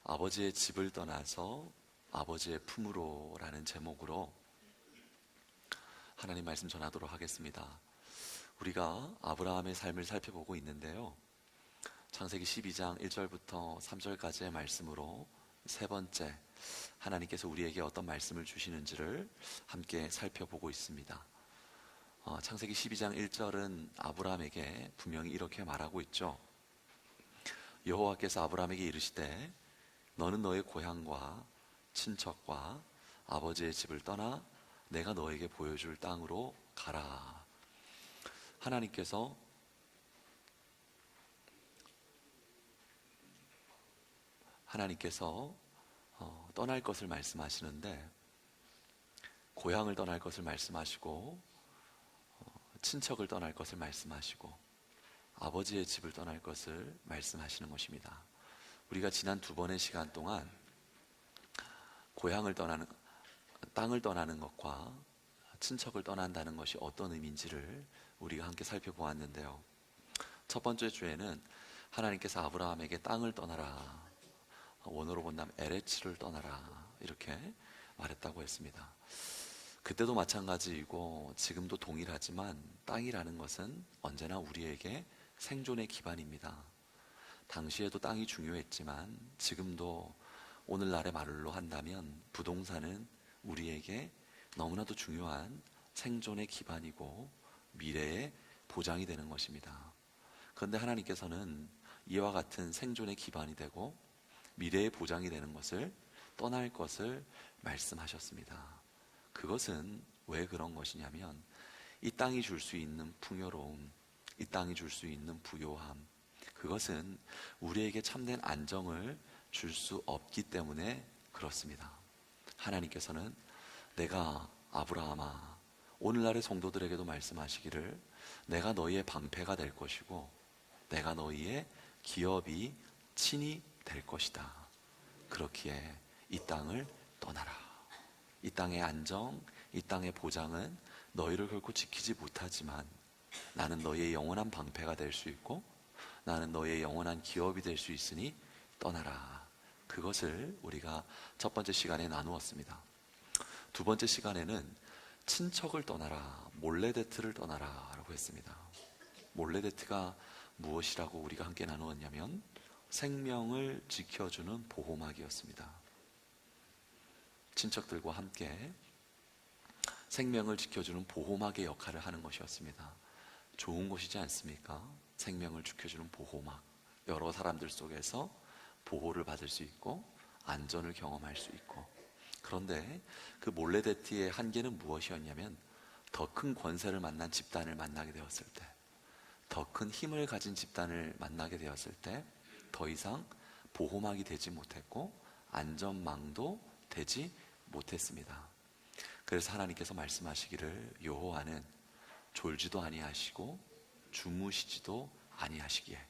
아버지의 집을 떠나서 아버지의 품으로 라는 제목으로 하나님 말씀 전하도록 하겠습니다. 우리가 아브라함의 삶을 살펴보고 있는데요, 창세기 12장 1절부터 3절까지의 말씀으로 세 번째, 하나님께서 우리에게 어떤 말씀을 주시는지를 함께 살펴보고 있습니다. 창세기 12장 1절은 아브라함에게 분명히 이렇게 말하고 있죠. 여호와께서 아브라함에게 이르시되 너는 너의 고향과 친척과 아버지의 집을 떠나 내가 너에게 보여줄 땅으로 가라. 하나님께서 떠날 것을 말씀하시는데, 고향을 떠날 것을 말씀하시고 친척을 떠날 것을 말씀하시고 아버지의 집을 떠날 것을 말씀하시는 것입니다. 우리가 지난 두 번의 시간 동안 고향을 떠나는, 땅을 떠나는 것과 친척을 떠난다는 것이 어떤 의미인지를 우리가 함께 살펴보았는데요, 첫 번째 주에는 하나님께서 아브라함에게 땅을 떠나라, 원어로 본다면 에레츠를 떠나라, 이렇게 말했다고 했습니다. 그때도 마찬가지이고 지금도 동일하지만 땅이라는 것은 언제나 우리에게 생존의 기반입니다. 당시에도 땅이 중요했지만 지금도 오늘날의 말로 한다면 부동산은 우리에게 너무나도 중요한 생존의 기반이고 미래의 보장이 되는 것입니다. 그런데 하나님께서는 이와 같은 생존의 기반이 되고 미래의 보장이 되는 것을 떠날 것을 말씀하셨습니다. 그것은 왜 그런 것이냐면, 이 땅이 줄 수 있는 풍요로움, 이 땅이 줄 수 있는 부요함, 그것은 우리에게 참된 안정을 줄 수 없기 때문에 그렇습니다. 하나님께서는 내가 아브라함아, 오늘날의 성도들에게도 말씀하시기를 내가 너희의 방패가 될 것이고 내가 너희의 기업이 친히 될 것이다. 그렇기에 이 땅을 떠나라. 이 땅의 안정, 이 땅의 보장은 너희를 결코 지키지 못하지만 나는 너희의 영원한 방패가 될 수 있고 나는 너희의 영원한 기업이 될 수 있으니 떠나라. 그것을 우리가 첫 번째 시간에 나누었습니다. 두 번째 시간에는 친척을 떠나라, 몰레데트를 떠나라 라고 했습니다. 몰레데트가 무엇이라고 우리가 함께 나누었냐면 생명을 지켜주는 보호막이었습니다. 친척들과 함께 생명을 지켜주는 보호막의 역할을 하는 것이었습니다. 좋은 것이지 않습니까? 생명을 지켜주는 보호막, 여러 사람들 속에서 보호를 받을 수 있고 안전을 경험할 수 있고. 그런데 그 몰레데트의 한계는 무엇이었냐면, 더 큰 권세를 만난 집단을 만나게 되었을 때, 더 큰 힘을 가진 집단을 만나게 되었을 때 더 이상 보호막이 되지 못했고 안전망도 되지 못했습니다. 그래서 하나님께서 말씀하시기를 여호와는 졸지도 아니하시고 주무시지도 아니하시기에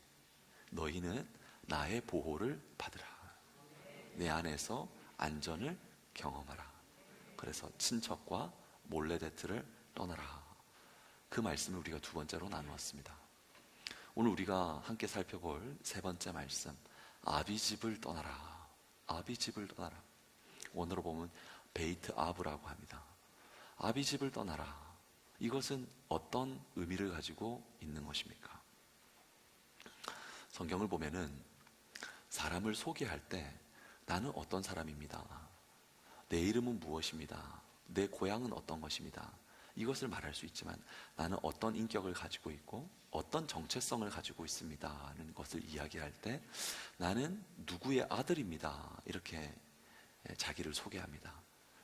너희는 나의 보호를 받으라. 내 안에서 안전을 경험하라. 그래서 친척과 몰레데트를 떠나라. 그 말씀을 우리가 두 번째로 나누었습니다. 오늘 우리가 함께 살펴볼 세 번째 말씀, 아비집을 떠나라. 아비집을 떠나라. 원어로 보면 베이트 아브라고 합니다. 아비집을 떠나라. 이것은 어떤 의미를 가지고 있는 것입니까? 성경을 보면은 사람을 소개할 때 나는 어떤 사람입니다, 내 이름은 무엇입니다, 내 고향은 어떤 것입니다, 이것을 말할 수 있지만 나는 어떤 인격을 가지고 있고 어떤 정체성을 가지고 있습니다 하는 것을 이야기할 때 나는 누구의 아들입니다, 이렇게 자기를 소개합니다.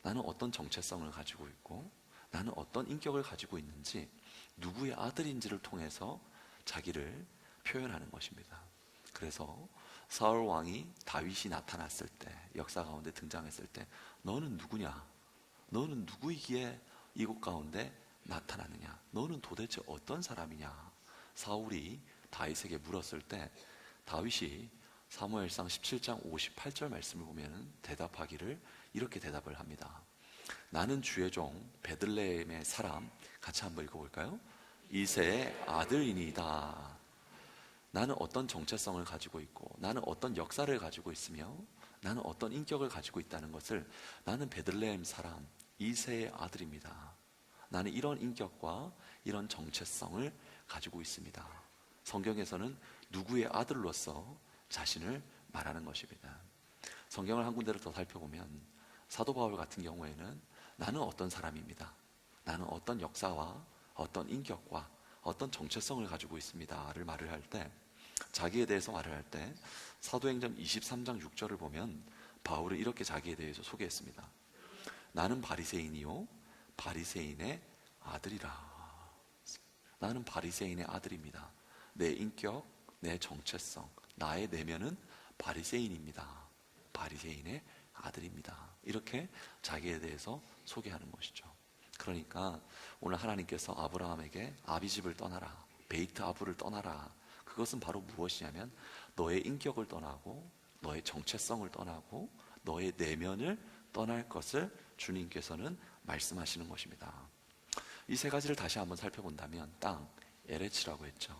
나는 어떤 정체성을 가지고 있고 나는 어떤 인격을 가지고 있는지, 누구의 아들인지를 통해서 자기를 표현하는 것입니다. 그래서 사울 왕이 다윗이 나타났을 때, 역사 가운데 등장했을 때 너는 누구냐, 너는 누구이기에 이곳 가운데 나타나느냐, 너는 도대체 어떤 사람이냐, 사울이 다윗에게 물었을 때 다윗이 사무엘상 17장 58절 말씀을 보면 대답하기를 이렇게 대답을 합니다. 나는 주의 종 베들레헴의 사람, 같이 한번 읽어볼까요? 이새의 아들이니이다. 나는 어떤 정체성을 가지고 있고 나는 어떤 역사를 가지고 있으며 나는 어떤 인격을 가지고 있다는 것을, 나는 베들레헴 사람 이새의 아들입니다. 나는 이런 인격과 이런 정체성을 가지고 있습니다. 성경에서는 누구의 아들로서 자신을 말하는 것입니다. 성경을 한 군데를 더 살펴보면 사도 바울 같은 경우에는 나는 어떤 사람입니다. 나는 어떤 역사와 어떤 인격과 어떤 정체성을 가지고 있습니다를 말을 할 때, 자기에 대해서 말을 할 때 사도행전 23장 6절을 보면 바울은 이렇게 자기에 대해서 소개했습니다. 나는 바리새인이요 바리새인의 아들이라. 나는 바리새인의 아들입니다. 내 인격, 내 정체성, 나의 내면은 바리새인입니다. 바리새인의 아들입니다. 이렇게 자기에 대해서 소개하는 것이죠. 그러니까 오늘 하나님께서 아브라함에게 아비집을 떠나라, 베이트 아브를 떠나라. 그것은 바로 무엇이냐면 너의 인격을 떠나고 너의 정체성을 떠나고 너의 내면을 떠날 것을 주님께서는 말씀하시는 것입니다. 이 세 가지를 다시 한번 살펴본다면, 땅, 에레츠라고 했죠.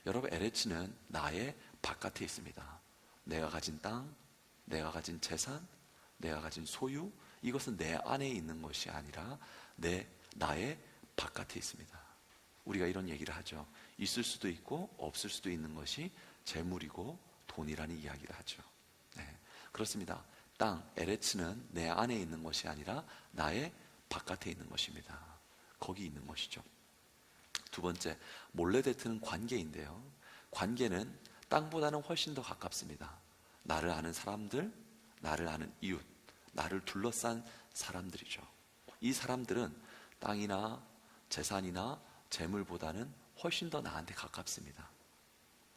여러분, 에레츠는 나의 바깥에 있습니다. 내가 가진 땅, 내가 가진 재산, 내가 가진 소유, 이것은 내 안에 있는 것이 아니라 나의 바깥에 있습니다. 우리가 이런 얘기를 하죠. 있을 수도 있고 없을 수도 있는 것이 재물이고 돈이라는 이야기를 하죠. 네, 그렇습니다. 땅, 에레츠는 내 안에 있는 것이 아니라 나의 바깥에 있는 것입니다. 거기 있는 것이죠. 두 번째, 몰레데트는 관계인데요. 관계는 땅보다는 훨씬 더 가깝습니다. 나를 아는 사람들, 나를 아는 이웃, 나를 둘러싼 사람들이죠. 이 사람들은 땅이나 재산이나 재물보다는 훨씬 더 나한테 가깝습니다.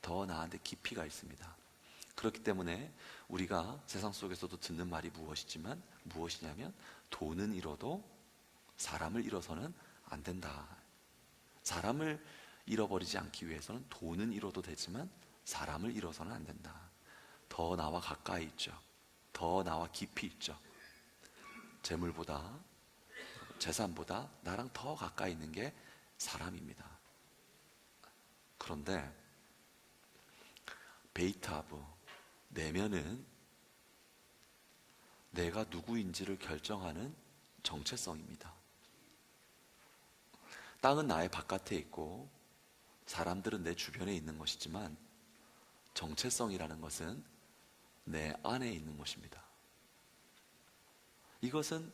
더 나한테 깊이가 있습니다. 그렇기 때문에 우리가 세상 속에서도 듣는 말이 무엇이냐면 돈은 잃어도 사람을 잃어서는 안 된다. 사람을 잃어버리지 않기 위해서는 돈은 잃어도 되지만 사람을 잃어서는 안 된다. 더 나와 가까이 있죠. 더 나와 깊이 있죠. 재물보다, 재산보다 나랑 더 가까이 있는 게 사람입니다. 그런데 베이트아브, 내면은 내가 누구인지를 결정하는 정체성입니다. 땅은 나의 바깥에 있고 사람들은 내 주변에 있는 것이지만 정체성이라는 것은 내 안에 있는 것입니다. 이것은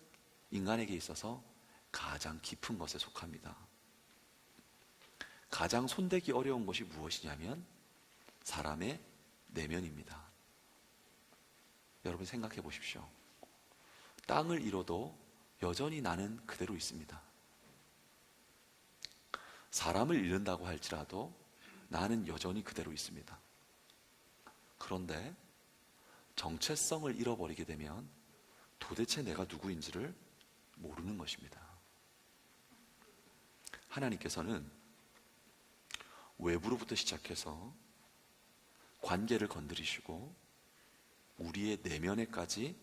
인간에게 있어서 가장 깊은 것에 속합니다. 가장 손대기 어려운 것이 무엇이냐면 사람의 내면입니다. 여러분 생각해 보십시오. 땅을 잃어도 여전히 나는 그대로 있습니다. 사람을 잃는다고 할지라도 나는 여전히 그대로 있습니다. 그런데 정체성을 잃어버리게 되면 도대체 내가 누구인지를 모르는 것입니다. 하나님께서는 외부로부터 시작해서 관계를 건드리시고 우리의 내면에까지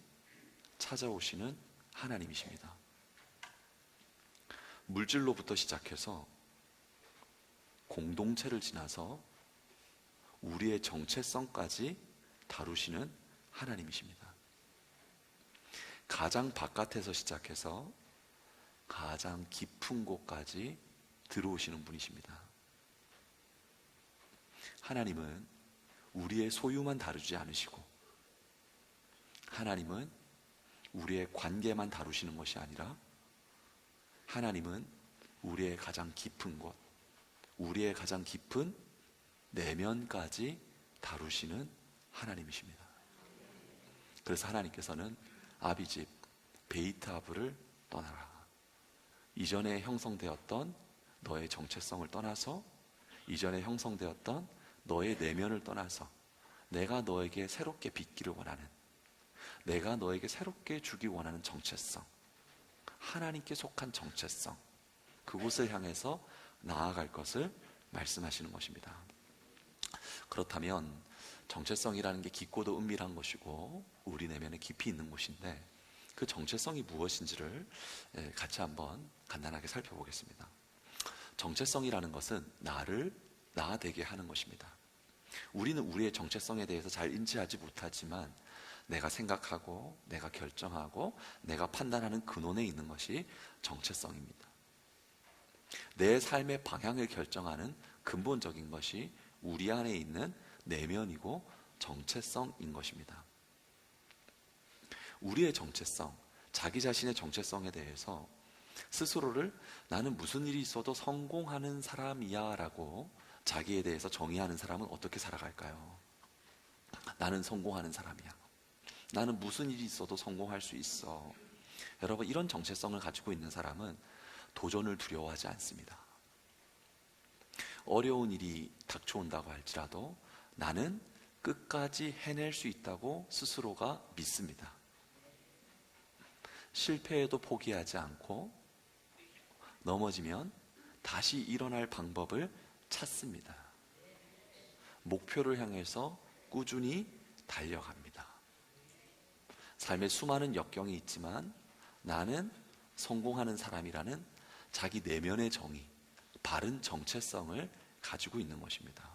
찾아오시는 하나님이십니다. 물질로부터 시작해서 공동체를 지나서 우리의 정체성까지 다루시는 하나님이십니다. 가장 바깥에서 시작해서 가장 깊은 곳까지 들어오시는 분이십니다. 하나님은 우리의 소유만 다루지 않으시고 하나님은 우리의 관계만 다루시는 것이 아니라 하나님은 우리의 가장 깊은 곳, 우리의 가장 깊은 내면까지 다루시는 하나님이십니다. 그래서 하나님께서는 아비집 베이트아브를 떠나라. 이전에 형성되었던 너의 정체성을 떠나서, 이전에 형성되었던 너의 내면을 떠나서 내가 너에게 새롭게 빚기를 원하는, 내가 너에게 새롭게 주기 원하는 정체성, 하나님께 속한 정체성, 그곳을 향해서 나아갈 것을 말씀하시는 것입니다. 그렇다면 정체성이라는 게 깊고도 은밀한 것이고 우리 내면에 깊이 있는 곳인데 그 정체성이 무엇인지를 같이 한번 간단하게 살펴보겠습니다. 정체성이라는 것은 나를 나 되게 하는 것입니다. 우리는 우리의 정체성에 대해서 잘 인지하지 못하지만 내가 생각하고 내가 결정하고 내가 판단하는 근원에 있는 것이 정체성입니다. 내 삶의 방향을 결정하는 근본적인 것이 우리 안에 있는 내면이고 정체성인 것입니다. 우리의 정체성, 자기 자신의 정체성에 대해서 스스로를 나는 무슨 일이 있어도 성공하는 사람이야 라고 자기에 대해서 정의하는 사람은 어떻게 살아갈까요? 나는 성공하는 사람이야. 나는 무슨 일이 있어도 성공할 수 있어. 여러분, 이런 정체성을 가지고 있는 사람은 도전을 두려워하지 않습니다. 어려운 일이 닥쳐온다고 할지라도 나는 끝까지 해낼 수 있다고 스스로가 믿습니다. 실패해도 포기하지 않고 넘어지면 다시 일어날 방법을 찾습니다. 목표를 향해서 꾸준히 달려갑니다. 삶에 수많은 역경이 있지만 나는 성공하는 사람이라는 자기 내면의 정의, 바른 정체성을 가지고 있는 것입니다.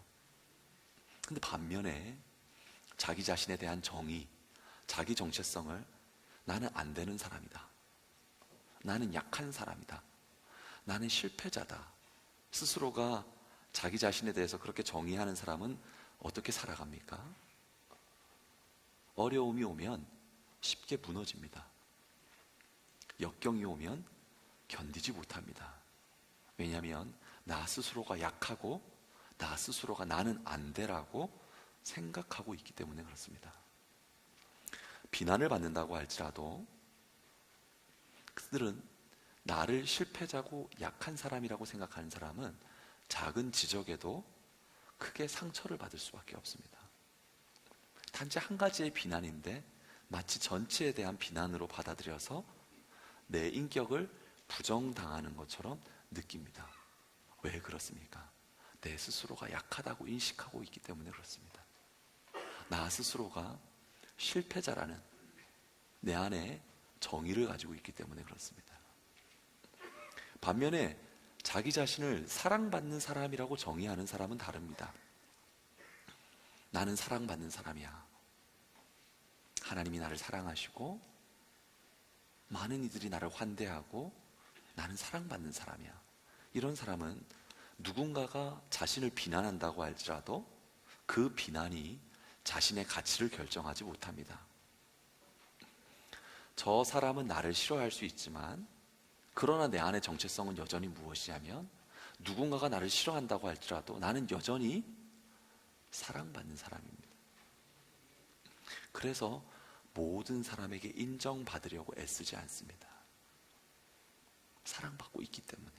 근데 반면에 자기 자신에 대한 정의, 자기 정체성을 나는 안 되는 사람이다. 나는 약한 사람이다. 나는 실패자다. 스스로가 자기 자신에 대해서 그렇게 정의하는 사람은 어떻게 살아갑니까? 어려움이 오면 쉽게 무너집니다. 역경이 오면 견디지 못합니다. 왜냐하면 나 스스로가 약하고 나 스스로가 나는 안 되라고 생각하고 있기 때문에 그렇습니다. 비난을 받는다고 할지라도 그들은 나를 실패자고 약한 사람이라고 생각하는 사람은 작은 지적에도 크게 상처를 받을 수밖에 없습니다. 단지 한 가지의 비난인데 마치 전체에 대한 비난으로 받아들여서 내 인격을 부정당하는 것처럼 느낍니다. 왜 그렇습니까? 내 스스로가 약하다고 인식하고 있기 때문에 그렇습니다. 나 스스로가 실패자라는 내 안에 정의를 가지고 있기 때문에 그렇습니다. 반면에 자기 자신을 사랑받는 사람이라고 정의하는 사람은 다릅니다. 나는 사랑받는 사람이야. 하나님이 나를 사랑하시고 많은 이들이 나를 환대하고 나는 사랑받는 사람이야. 이런 사람은 누군가가 자신을 비난한다고 할지라도 그 비난이 자신의 가치를 결정하지 못합니다. 저 사람은 나를 싫어할 수 있지만 그러나 내 안의 정체성은 여전히 무엇이냐면 누군가가 나를 싫어한다고 할지라도 나는 여전히 사랑받는 사람입니다. 그래서 모든 사람에게 인정받으려고 애쓰지 않습니다. 사랑받고 있기 때문에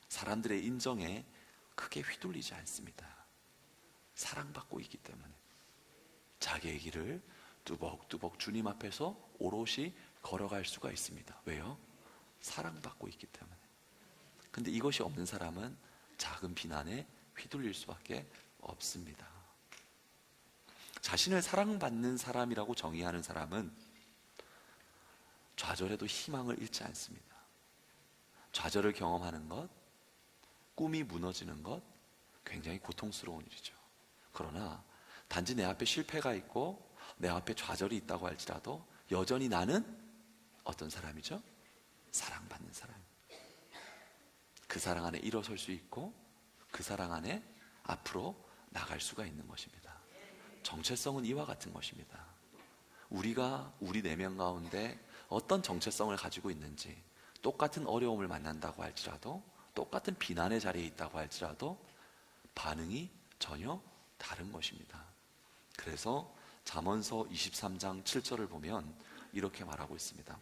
사람들의 인정에 크게 휘둘리지 않습니다. 사랑받고 있기 때문에 자기의 길을 뚜벅뚜벅 주님 앞에서 오롯이 걸어갈 수가 있습니다. 왜요? 사랑받고 있기 때문에. 근데 이것이 없는 사람은 작은 비난에 휘둘릴 수밖에 없습니다. 자신을 사랑받는 사람이라고 정의하는 사람은 좌절에도 희망을 잃지 않습니다. 좌절을 경험하는 것, 꿈이 무너지는 것, 굉장히 고통스러운 일이죠. 그러나 단지 내 앞에 실패가 있고 내 앞에 좌절이 있다고 할지라도 여전히 나는 어떤 사람이죠? 사랑받는 사람. 그 사랑 안에 일어설 수 있고 그 사랑 안에 앞으로 나갈 수가 있는 것입니다. 정체성은 이와 같은 것입니다. 우리가 우리 내면 가운데 어떤 정체성을 가지고 있는지, 똑같은 어려움을 만난다고 할지라도, 똑같은 비난의 자리에 있다고 할지라도 반응이 전혀 다른 것입니다. 그래서 잠언서 23장 7절을 보면 이렇게 말하고 있습니다.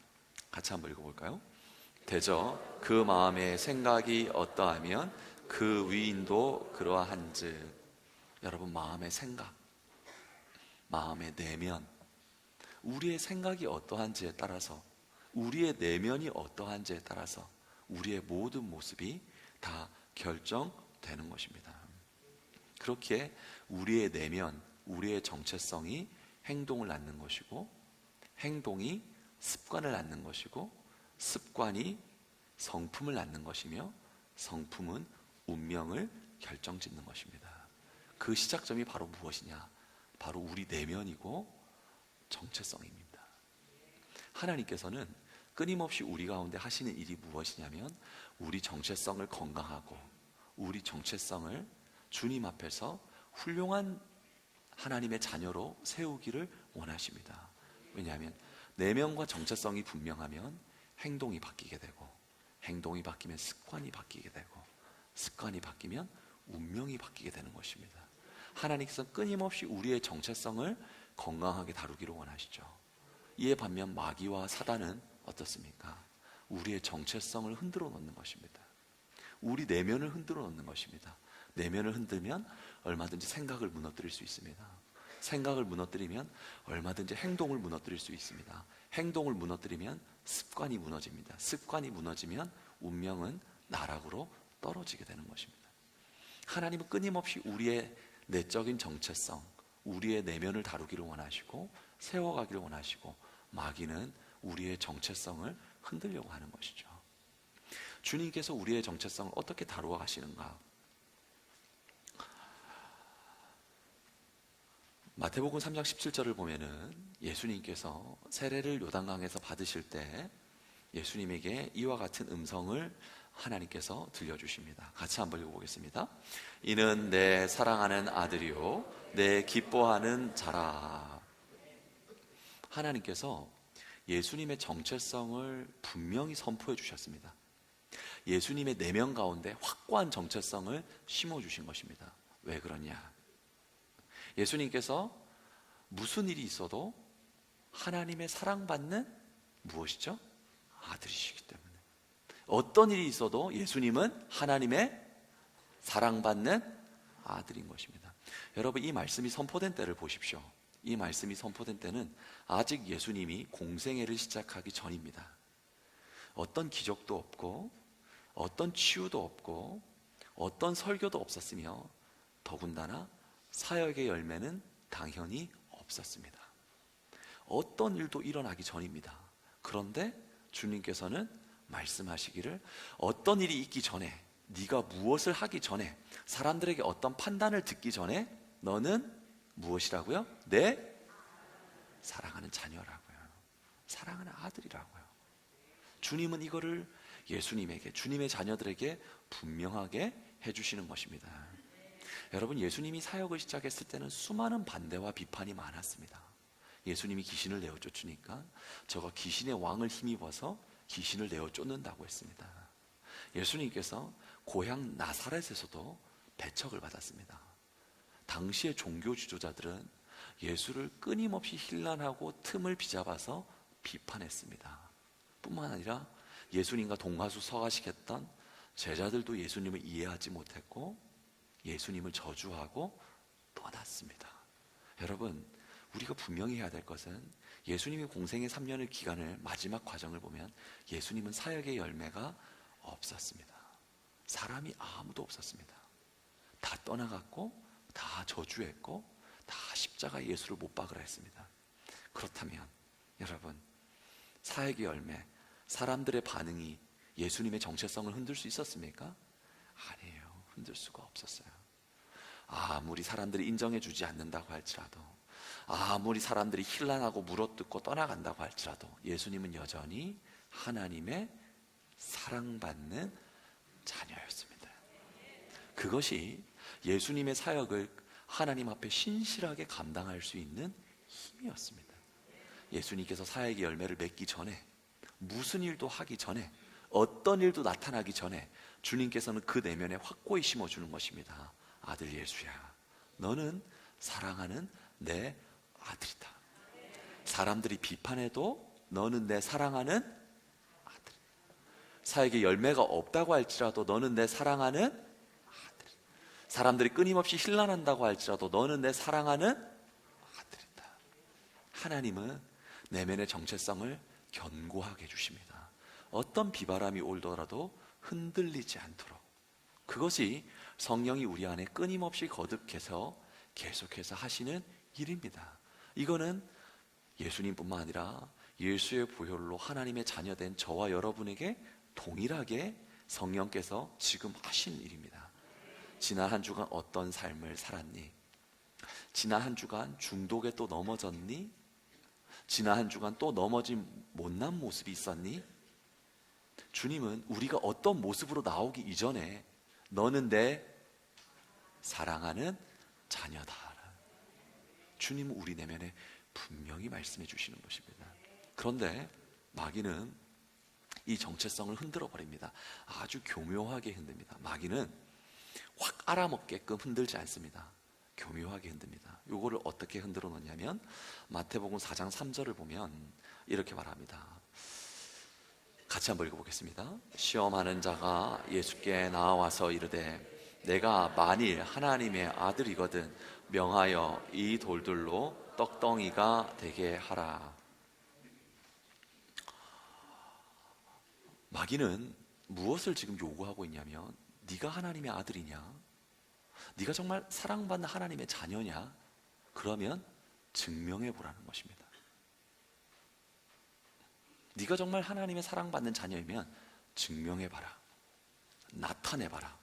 같이 한번 읽어볼까요? 대저 그 마음의 생각이 어떠하면 그 위인도 그러한즉. 여러분, 마음의 생각, 마음의 내면, 우리의 생각이 어떠한지에 따라서, 우리의 내면이 어떠한지에 따라서 우리의 모든 모습이 다 결정되는 것입니다. 그렇게 우리의 내면, 우리의 정체성이 행동을 낳는 것이고, 행동이 습관을 낳는 것이고, 습관이 성품을 낳는 것이며, 성품은 운명을 결정짓는 것입니다. 그 시작점이 바로 무엇이냐? 바로 우리 내면이고 정체성입니다. 하나님께서는 끊임없이 우리 가운데 하시는 일이 무엇이냐면 우리 정체성을 건강하고 우리 정체성을 주님 앞에서 훌륭한 하나님의 자녀로 세우기를 원하십니다. 왜냐하면 내면과 정체성이 분명하면 행동이 바뀌게 되고, 행동이 바뀌면 습관이 바뀌게 되고, 습관이 바뀌면 운명이 바뀌게 되는 것입니다. 하나님께서 끊임없이 우리의 정체성을 건강하게 다루기를 원하시죠. 이에 반면 마귀와 사단은 어떻습니까? 우리의 정체성을 흔들어 놓는 것입니다. 우리 내면을 흔들어 놓는 것입니다. 내면을 흔들면 얼마든지 생각을 무너뜨릴 수 있습니다. 생각을 무너뜨리면 얼마든지 행동을 무너뜨릴 수 있습니다. 행동을 무너뜨리면 습관이 무너집니다. 습관이 무너지면 운명은 나락으로 떨어지게 되는 것입니다. 하나님은 끊임없이 우리의 내적인 정체성, 우리의 내면을 다루기를 원하시고 세워가기를 원하시고, 마귀는 우리의 정체성을 흔들려고 하는 것이죠. 주님께서 우리의 정체성을 어떻게 다루어 가시는가? 마태복음 3장 17절을 보면은 예수님께서 세례를 요단강에서 받으실 때 예수님에게 이와 같은 음성을 하나님께서 들려주십니다. 같이 한번 읽어보겠습니다. 이는 내 사랑하는 아들이요 내 기뻐하는 자라. 하나님께서 예수님의 정체성을 분명히 선포해 주셨습니다. 예수님의 내면 가운데 확고한 정체성을 심어주신 것입니다. 왜 그러냐? 예수님께서 무슨 일이 있어도 하나님의 사랑받는 무엇이죠? 아들이시기 때문에. 어떤 일이 있어도 예수님은 하나님의 사랑받는 아들인 것입니다. 여러분, 이 말씀이 선포된 때를 보십시오. 이 말씀이 선포된 때는 아직 예수님이 공생애를 시작하기 전입니다. 어떤 기적도 없고 어떤 치유도 없고 어떤 설교도 없었으며 더군다나 사역의 열매는 당연히 없었습니다. 어떤 일도 일어나기 전입니다. 그런데 주님께서는 말씀하시기를 어떤 일이 있기 전에, 네가 무엇을 하기 전에, 사람들에게 어떤 판단을 듣기 전에 너는 무엇이라고요? 내 사랑하는 자녀라고요. 사랑하는 아들이라고요. 주님은 이거를 예수님에게, 주님의 자녀들에게 분명하게 해주시는 것입니다. 여러분, 예수님이 사역을 시작했을 때는 수많은 반대와 비판이 많았습니다. 예수님이 귀신을 내어 쫓으니까 저거 귀신의 왕을 힘입어서 귀신을 내어 쫓는다고 했습니다. 예수님께서 고향 나사렛에서도 배척을 받았습니다. 당시의 종교 지도자들은 예수를 끊임없이 힐난하고 틈을 비잡아서 비판했습니다. 뿐만 아니라 예수님과 동가수 서가시겠던 제자들도 예수님을 이해하지 못했고 예수님을 저주하고 떠났습니다. 여러분, 우리가 분명히 해야 될 것은 예수님이 공생의 3년의 기간을, 마지막 과정을 보면 예수님은 사역의 열매가 없었습니다. 사람이 아무도 없었습니다. 다 떠나갔고 다 저주했고 다 십자가에 예수를 못 박으라 했습니다. 그렇다면 여러분, 사역의 열매, 사람들의 반응이 예수님의 정체성을 흔들 수 있었습니까? 아니에요. 흔들 수가 없었어요. 아무리 사람들이 인정해 주지 않는다고 할지라도, 아무리 사람들이 힐난하고 물어뜯고 떠나간다고 할지라도 예수님은 여전히 하나님의 사랑받는 자녀였습니다. 그것이 예수님의 사역을 하나님 앞에 신실하게 감당할 수 있는 힘이었습니다. 예수님께서 사역의 열매를 맺기 전에, 무슨 일도 하기 전에, 어떤 일도 나타나기 전에 주님께서는 그 내면에 확고히 심어주는 것입니다. 아들 예수야, 너는 사랑하는 내 아들이다. 사람들이 비판해도 너는 내 사랑하는 아들. 사역의 열매가 없다고 할지라도 너는 내 사랑하는 아들. 사람들이 끊임없이 힐난한다고 할지라도 너는 내 사랑하는 아들이다. 하나님은 내면의 정체성을 견고하게 해주십니다. 어떤 비바람이 올더라도 흔들리지 않도록. 그것이 성령이 우리 안에 끊임없이 거듭해서 계속해서 하시는 일입니다. 이거는 예수님뿐만 아니라 예수의 보혈로 하나님의 자녀된 저와 여러분에게 동일하게 성령께서 지금 하시는 일입니다. 지난 한 주간 어떤 삶을 살았니? 지난 한 주간 중독에 또 넘어졌니? 지난 한 주간 또 넘어진 못난 모습이 있었니? 주님은 우리가 어떤 모습으로 나오기 이전에 너는 내 사랑하는 자녀다. 주님은 우리 내면에 분명히 말씀해 주시는 것입니다. 그런데 마귀는 이 정체성을 흔들어 버립니다. 아주 교묘하게 흔듭니다. 마귀는 확 알아먹게끔 흔들지 않습니다. 교묘하게 흔듭니다. 이거를 어떻게 흔들어 놓냐면 마태복음 4장 3절을 보면 이렇게 말합니다. 같이 한번 읽어보겠습니다. 시험하는 자가 예수께 나와서 이르되 내가 만일 하나님의 아들이거든 명하여 이 돌들로 떡덩이가 되게 하라. 마귀는 무엇을 지금 요구하고 있냐면 네가 하나님의 아들이냐? 네가 정말 사랑받는 하나님의 자녀냐? 그러면 증명해 보라는 것입니다. 네가 정말 하나님의 사랑받는 자녀이면 증명해 봐라. 나타내 봐라.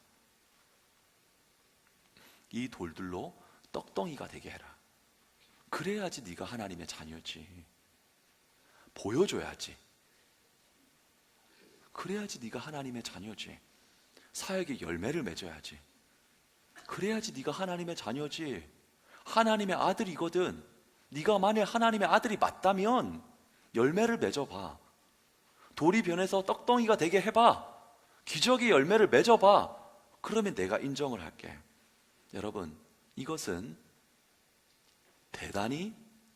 이 돌들로 떡덩이가 되게 해라. 그래야지 네가 하나님의 자녀지. 보여줘야지. 그래야지 네가 하나님의 자녀지. 사역에 열매를 맺어야지. 그래야지 네가 하나님의 자녀지. 하나님의 아들이거든. 네가 만약 하나님의 아들이 맞다면 열매를 맺어봐. 돌이 변해서 떡덩이가 되게 해봐. 기적의 열매를 맺어봐. 그러면 내가 인정을 할게. 여러분, 이것은 대단히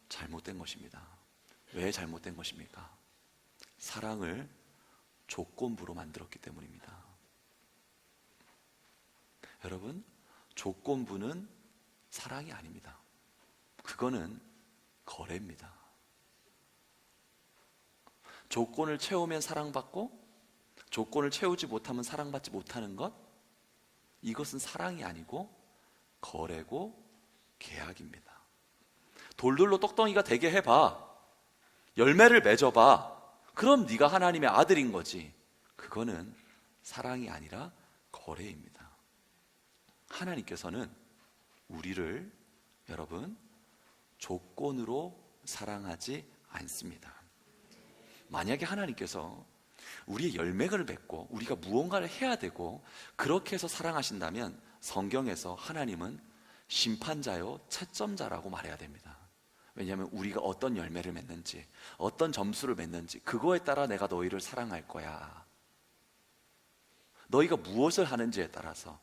잘못된 것입니다. 왜 잘못된 것입니까? 사랑을 조건부로 만들었기 때문입니다. 여러분, 조건부는 사랑이 아닙니다. 그거는 거래입니다. 조건을 채우면 사랑받고 조건을 채우지 못하면 사랑받지 못하는 것, 이것은 사랑이 아니고 거래고 계약입니다. 돌들로 떡덩이가 되게 해봐. 열매를 맺어봐. 그럼 네가 하나님의 아들인 거지. 그거는 사랑이 아니라 거래입니다. 하나님께서는 우리를 여러분 조건으로 사랑하지 않습니다. 만약에 하나님께서 우리의 열매를 맺고 우리가 무언가를 해야 되고 그렇게 해서 사랑하신다면 성경에서 하나님은 심판자요 채점자라고 말해야 됩니다. 왜냐하면 우리가 어떤 열매를 맺는지 어떤 점수를 맺는지 그거에 따라 내가 너희를 사랑할 거야. 너희가 무엇을 하는지에 따라서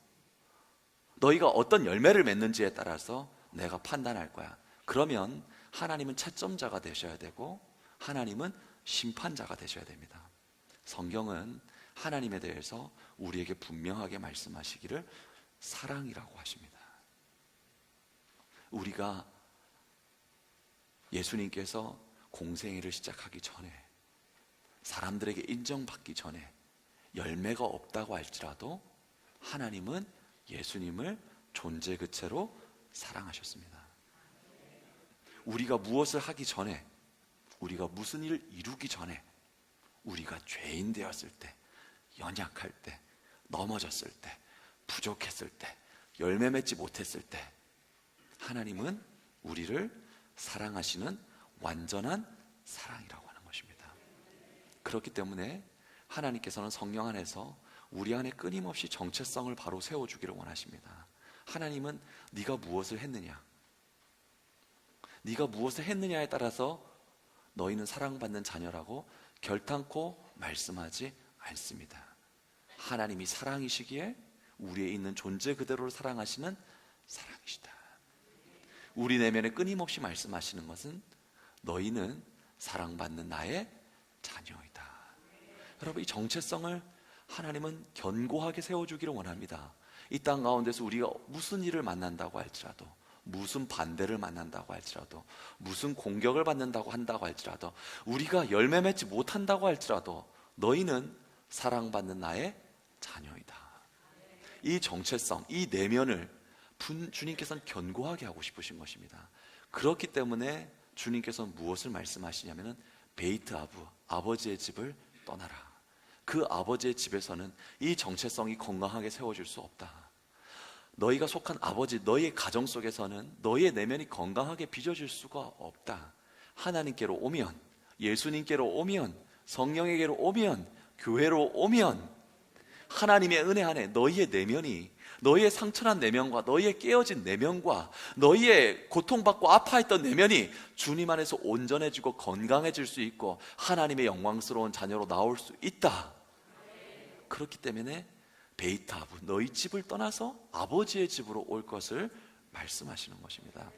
너희가 어떤 열매를 맺는지에 따라서 내가 판단할 거야. 그러면 하나님은 채점자가 되셔야 되고 하나님은 심판자가 되셔야 됩니다. 성경은 하나님에 대해서 우리에게 분명하게 말씀하시기를 사랑이라고 하십니다. 우리가 예수님께서 공생애를 시작하기 전에 사람들에게 인정받기 전에 열매가 없다고 할지라도 하나님은 예수님을 존재 그 채로 사랑하셨습니다. 우리가 무엇을 하기 전에 우리가 무슨 일을 이루기 전에 우리가 죄인 되었을 때 연약할 때 넘어졌을 때 부족했을 때 열매 맺지 못했을 때 하나님은 우리를 사랑하시는 완전한 사랑이라고 하는 것입니다. 그렇기 때문에 하나님께서는 성령 안에서 우리 안에 끊임없이 정체성을 바로 세워주기를 원하십니다. 하나님은 네가 무엇을 했느냐, 네가 무엇을 했느냐에 따라서 너희는 사랑받는 자녀라고 결탄코 말씀하지 않습니다. 하나님이 사랑이시기에 우리에 있는 존재 그대로를 사랑하시는 사랑이시다. 우리 내면에 끊임없이 말씀하시는 것은 너희는 사랑받는 나의 자녀이다. 여러분, 이 정체성을 하나님은 견고하게 세워주기를 원합니다. 이 땅 가운데서 우리가 무슨 일을 만난다고 할지라도, 무슨 반대를 만난다고 할지라도, 무슨 공격을 받는다고 한다고 할지라도, 우리가 열매 맺지 못한다고 할지라도 너희는 사랑받는 나의 자녀이다. 이 정체성, 이 내면을 주님께서는 견고하게 하고 싶으신 것입니다. 그렇기 때문에 주님께서는 무엇을 말씀하시냐면은 베이트 아부, 아버지의 집을 떠나라. 그 아버지의 집에서는 이 정체성이 건강하게 세워질 수 없다. 너희가 속한 아버지, 너희의 가정 속에서는 너희의 내면이 건강하게 빚어질 수가 없다. 하나님께로 오면, 예수님께로 오면, 성령에게로 오면, 교회로 오면 하나님의 은혜 안에 너희의 내면이, 너희의 상처난 내면과 너희의 깨어진 내면과 너희의 고통받고 아파했던 내면이 주님 안에서 온전해지고 건강해질 수 있고 하나님의 영광스러운 자녀로 나올 수 있다. 그렇기 때문에 베이트하브, 너희 집을 떠나서 아버지의 집으로 올 것을 말씀하시는 것입니다.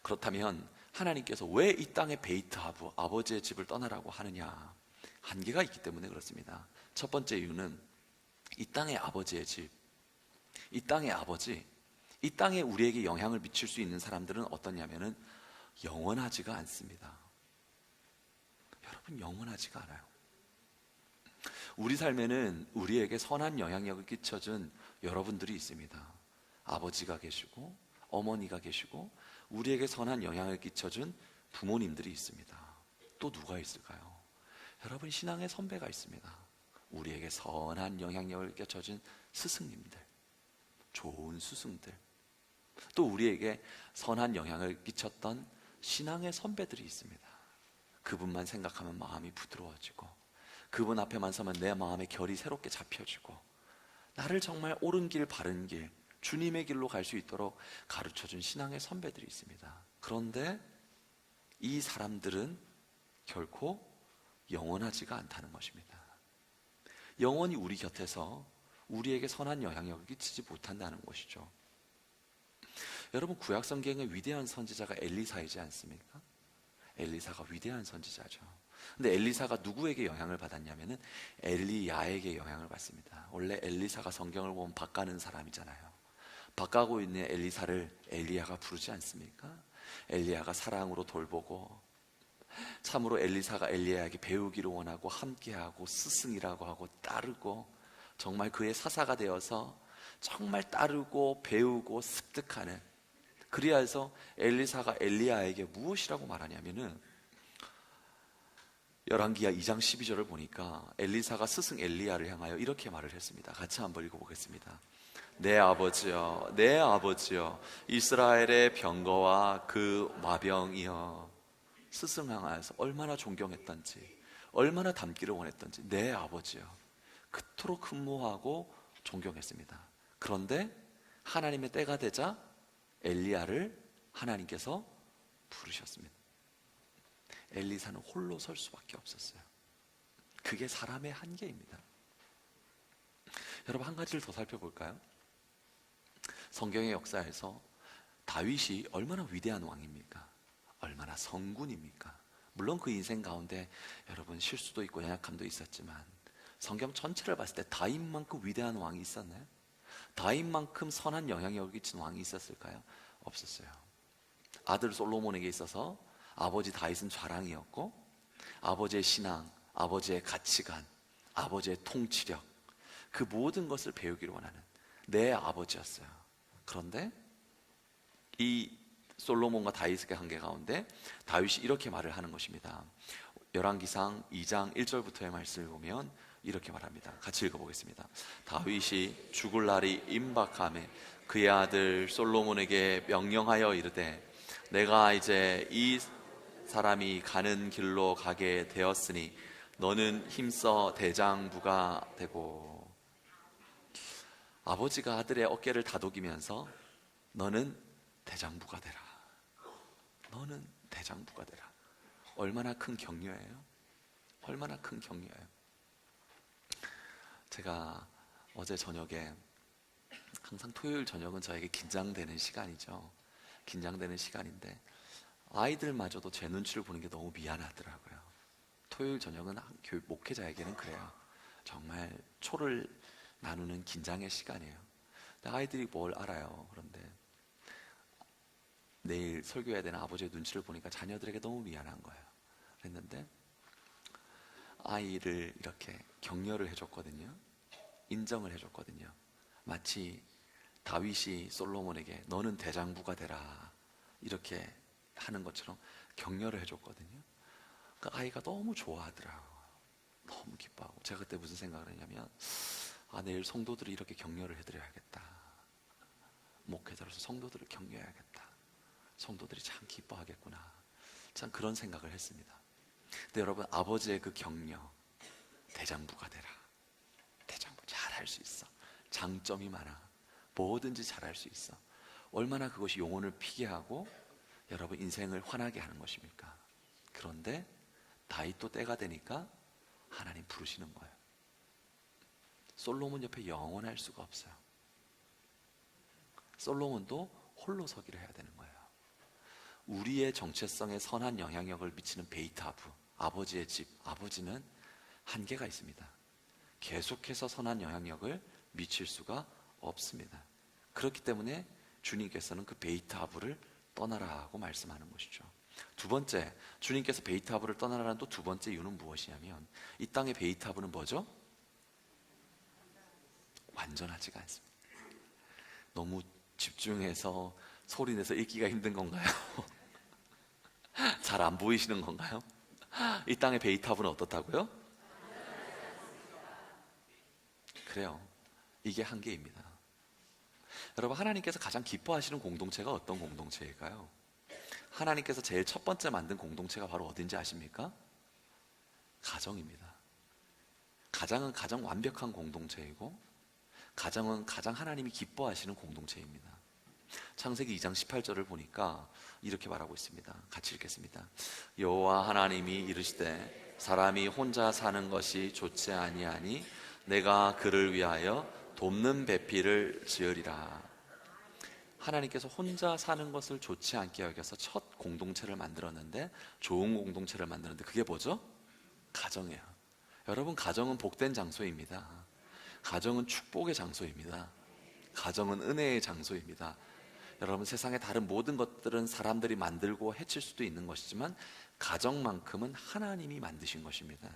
그렇다면 하나님께서 왜 이 땅의 베이트하브, 아버지의 집을 떠나라고 하느냐? 한계가 있기 때문에 그렇습니다. 첫 번째 이유는 이 땅의 아버지의 집, 이 땅의 아버지, 이 땅에 우리에게 영향을 미칠 수 있는 사람들은 어떠냐면은 영원하지가 않습니다. 여러분, 영원하지가 않아요. 우리 삶에는 우리에게 선한 영향력을 끼쳐준 여러분들이 있습니다. 아버지가 계시고 어머니가 계시고 우리에게 선한 영향을 끼쳐준 부모님들이 있습니다. 또 누가 있을까요? 여러분, 신앙의 선배가 있습니다. 우리에게 선한 영향력을 끼쳐준 스승님들, 좋은 스승들, 또 우리에게 선한 영향을 끼쳤던 신앙의 선배들이 있습니다. 그분만 생각하면 마음이 부드러워지고 그분 앞에만 서면 내 마음의 결이 새롭게 잡혀지고 나를 정말 옳은 길, 바른 길, 주님의 길로 갈 수 있도록 가르쳐준 신앙의 선배들이 있습니다. 그런데 이 사람들은 결코 영원하지가 않다는 것입니다. 영원히 우리 곁에서 우리에게 선한 영향력을 끼치지 못한다는 것이죠. 여러분, 구약 성경의 위대한 선지자가 엘리사이지 않습니까? 엘리사가 위대한 선지자죠. 근데 엘리사가 누구에게 영향을 받았냐면은 엘리야에게 영향을 받습니다. 원래 엘리사가 성경을 보면 밭가는 사람이잖아요. 밭가고 있는 엘리사를 엘리야가 부르지 않습니까? 엘리야가 사랑으로 돌보고 참으로 엘리사가 엘리야에게 배우기를 원하고 함께하고 스승이라고 하고 따르고 정말 그의 사사가 되어서 정말 따르고 배우고 습득하는, 그래야 해서 엘리사가 엘리야에게 무엇이라고 말하냐면은 열왕기하 2장 12절을 보니까 엘리사가 스승 엘리야를 향하여 이렇게 말을 했습니다. 같이 한번 읽어보겠습니다. 내 아버지여, 내 아버지여, 이스라엘의 병거와 그 마병이여. 스승 향하여서 얼마나 존경했던지, 얼마나 닮기를 원했던지, 내 아버지여, 그토록 흠모하고 존경했습니다. 그런데 하나님의 때가 되자 엘리야를 하나님께서 부르셨습니다. 엘리사는 홀로 설 수밖에 없었어요. 그게 사람의 한계입니다. 여러분, 한 가지를 더 살펴볼까요? 성경의 역사에서 다윗이 얼마나 위대한 왕입니까? 얼마나 성군입니까? 물론 그 인생 가운데 여러분 실수도 있고 연약함도 있었지만 성경 전체를 봤을 때 다윗만큼 위대한 왕이 있었나요? 다윗만큼 선한 영향력을 끼친 왕이 있었을까요? 없었어요. 아들 솔로몬에게 있어서 아버지 다윗은 좌랑이었고 아버지의 신앙, 아버지의 가치관, 아버지의 통치력, 그 모든 것을 배우기를 원하는 내 아버지였어요. 그런데 이 솔로몬과 다윗의 관계 가운데 다윗이 이렇게 말을 하는 것입니다. 열왕기상 2장 1절부터의 말씀을 보면 이렇게 말합니다. 같이 읽어보겠습니다. 다윗이 죽을 날이 임박하매 그의 아들 솔로몬에게 명령하여 이르되 내가 이제 이 사람이 가는 길로 가게 되었으니 너는 힘써 대장부가 되고. 아버지가 아들의 어깨를 다독이면서 너는 대장부가 되라, 너는 대장부가 되라. 얼마나 큰 격려예요? 얼마나 큰 격려예요? 제가 어제 저녁에, 항상 토요일 저녁은 저에게 긴장되는 시간이죠. 긴장되는 시간인데 아이들마저도 제 눈치를 보는 게 너무 미안하더라고요. 토요일 저녁은 교육 목회자에게는 그래요. 정말 초를 나누는 긴장의 시간이에요. 근데 아이들이 뭘 알아요. 그런데 내일 설교해야 되는 아버지의 눈치를 보니까 자녀들에게 너무 미안한 거예요. 그랬는데 아이를 이렇게 격려를 해줬거든요. 인정을 해줬거든요. 마치 다윗이 솔로몬에게 너는 대장부가 되라 이렇게 하는 것처럼 격려를 해줬거든요. 그 아이가 너무 좋아하더라고요. 너무 기뻐하고. 제가 그때 무슨 생각을 했냐면 내일 성도들이 이렇게 격려를 해드려야겠다. 목회자로서 성도들을 격려해야겠다. 성도들이 참 기뻐하겠구나. 참 그런 생각을 했습니다. 근데 여러분, 아버지의 그 격려, 대장부가 되라. 대장부 잘할 수 있어. 장점이 많아. 뭐든지 잘할 수 있어. 얼마나 그것이 영혼을 피게 하고 여러분 인생을 환하게 하는 것입니까? 그런데 다윗도 때가 되니까 하나님 부르시는 거예요. 솔로몬 옆에 영원할 수가 없어요. 솔로몬도 홀로 서기를 해야 되는 거예요. 우리의 정체성에 선한 영향력을 미치는 베이트 아부, 아버지의 집, 아버지는 한계가 있습니다. 계속해서 선한 영향력을 미칠 수가 없습니다. 그렇기 때문에 주님께서는 그 베이트 아부를 떠나라고 말씀하는 것이죠. 두 번째, 주님께서 베이트 아부를 떠나라는 또 두 번째 이유는 무엇이냐면, 이 땅의 베이트 아부는 뭐죠? 완전하지가 않습니다. 너무 집중해서 소리내서 읽기가 힘든 건가요? 잘 안 보이시는 건가요? 이 땅의 베이트 아부는 어떻다고요? 그래요. 이게 한계입니다. 여러분, 하나님께서 가장 기뻐하시는 공동체가 어떤 공동체일까요? 하나님께서 제일 첫 번째 만든 공동체가 바로 어딘지 아십니까? 가정입니다. 가정은 가장 완벽한 공동체이고, 가정은 가장 하나님이 기뻐하시는 공동체입니다. 창세기 2장 18절을 보니까 이렇게 말하고 있습니다. 같이 읽겠습니다. 여호와 하나님이 이르시되 사람이 혼자 사는 것이 좋지 아니하니 내가 그를 위하여 돕는 배필을 지으리라. 하나님께서 혼자 사는 것을 좋지 않게 여겨서 첫 공동체를 만들었는데, 좋은 공동체를 만드는데, 그게 뭐죠? 가정이에요. 여러분, 가정은 복된 장소입니다. 가정은 축복의 장소입니다. 가정은 은혜의 장소입니다. 여러분, 세상의 다른 모든 것들은 사람들이 만들고 해칠 수도 있는 것이지만 가정만큼은 하나님이 만드신 것입니다.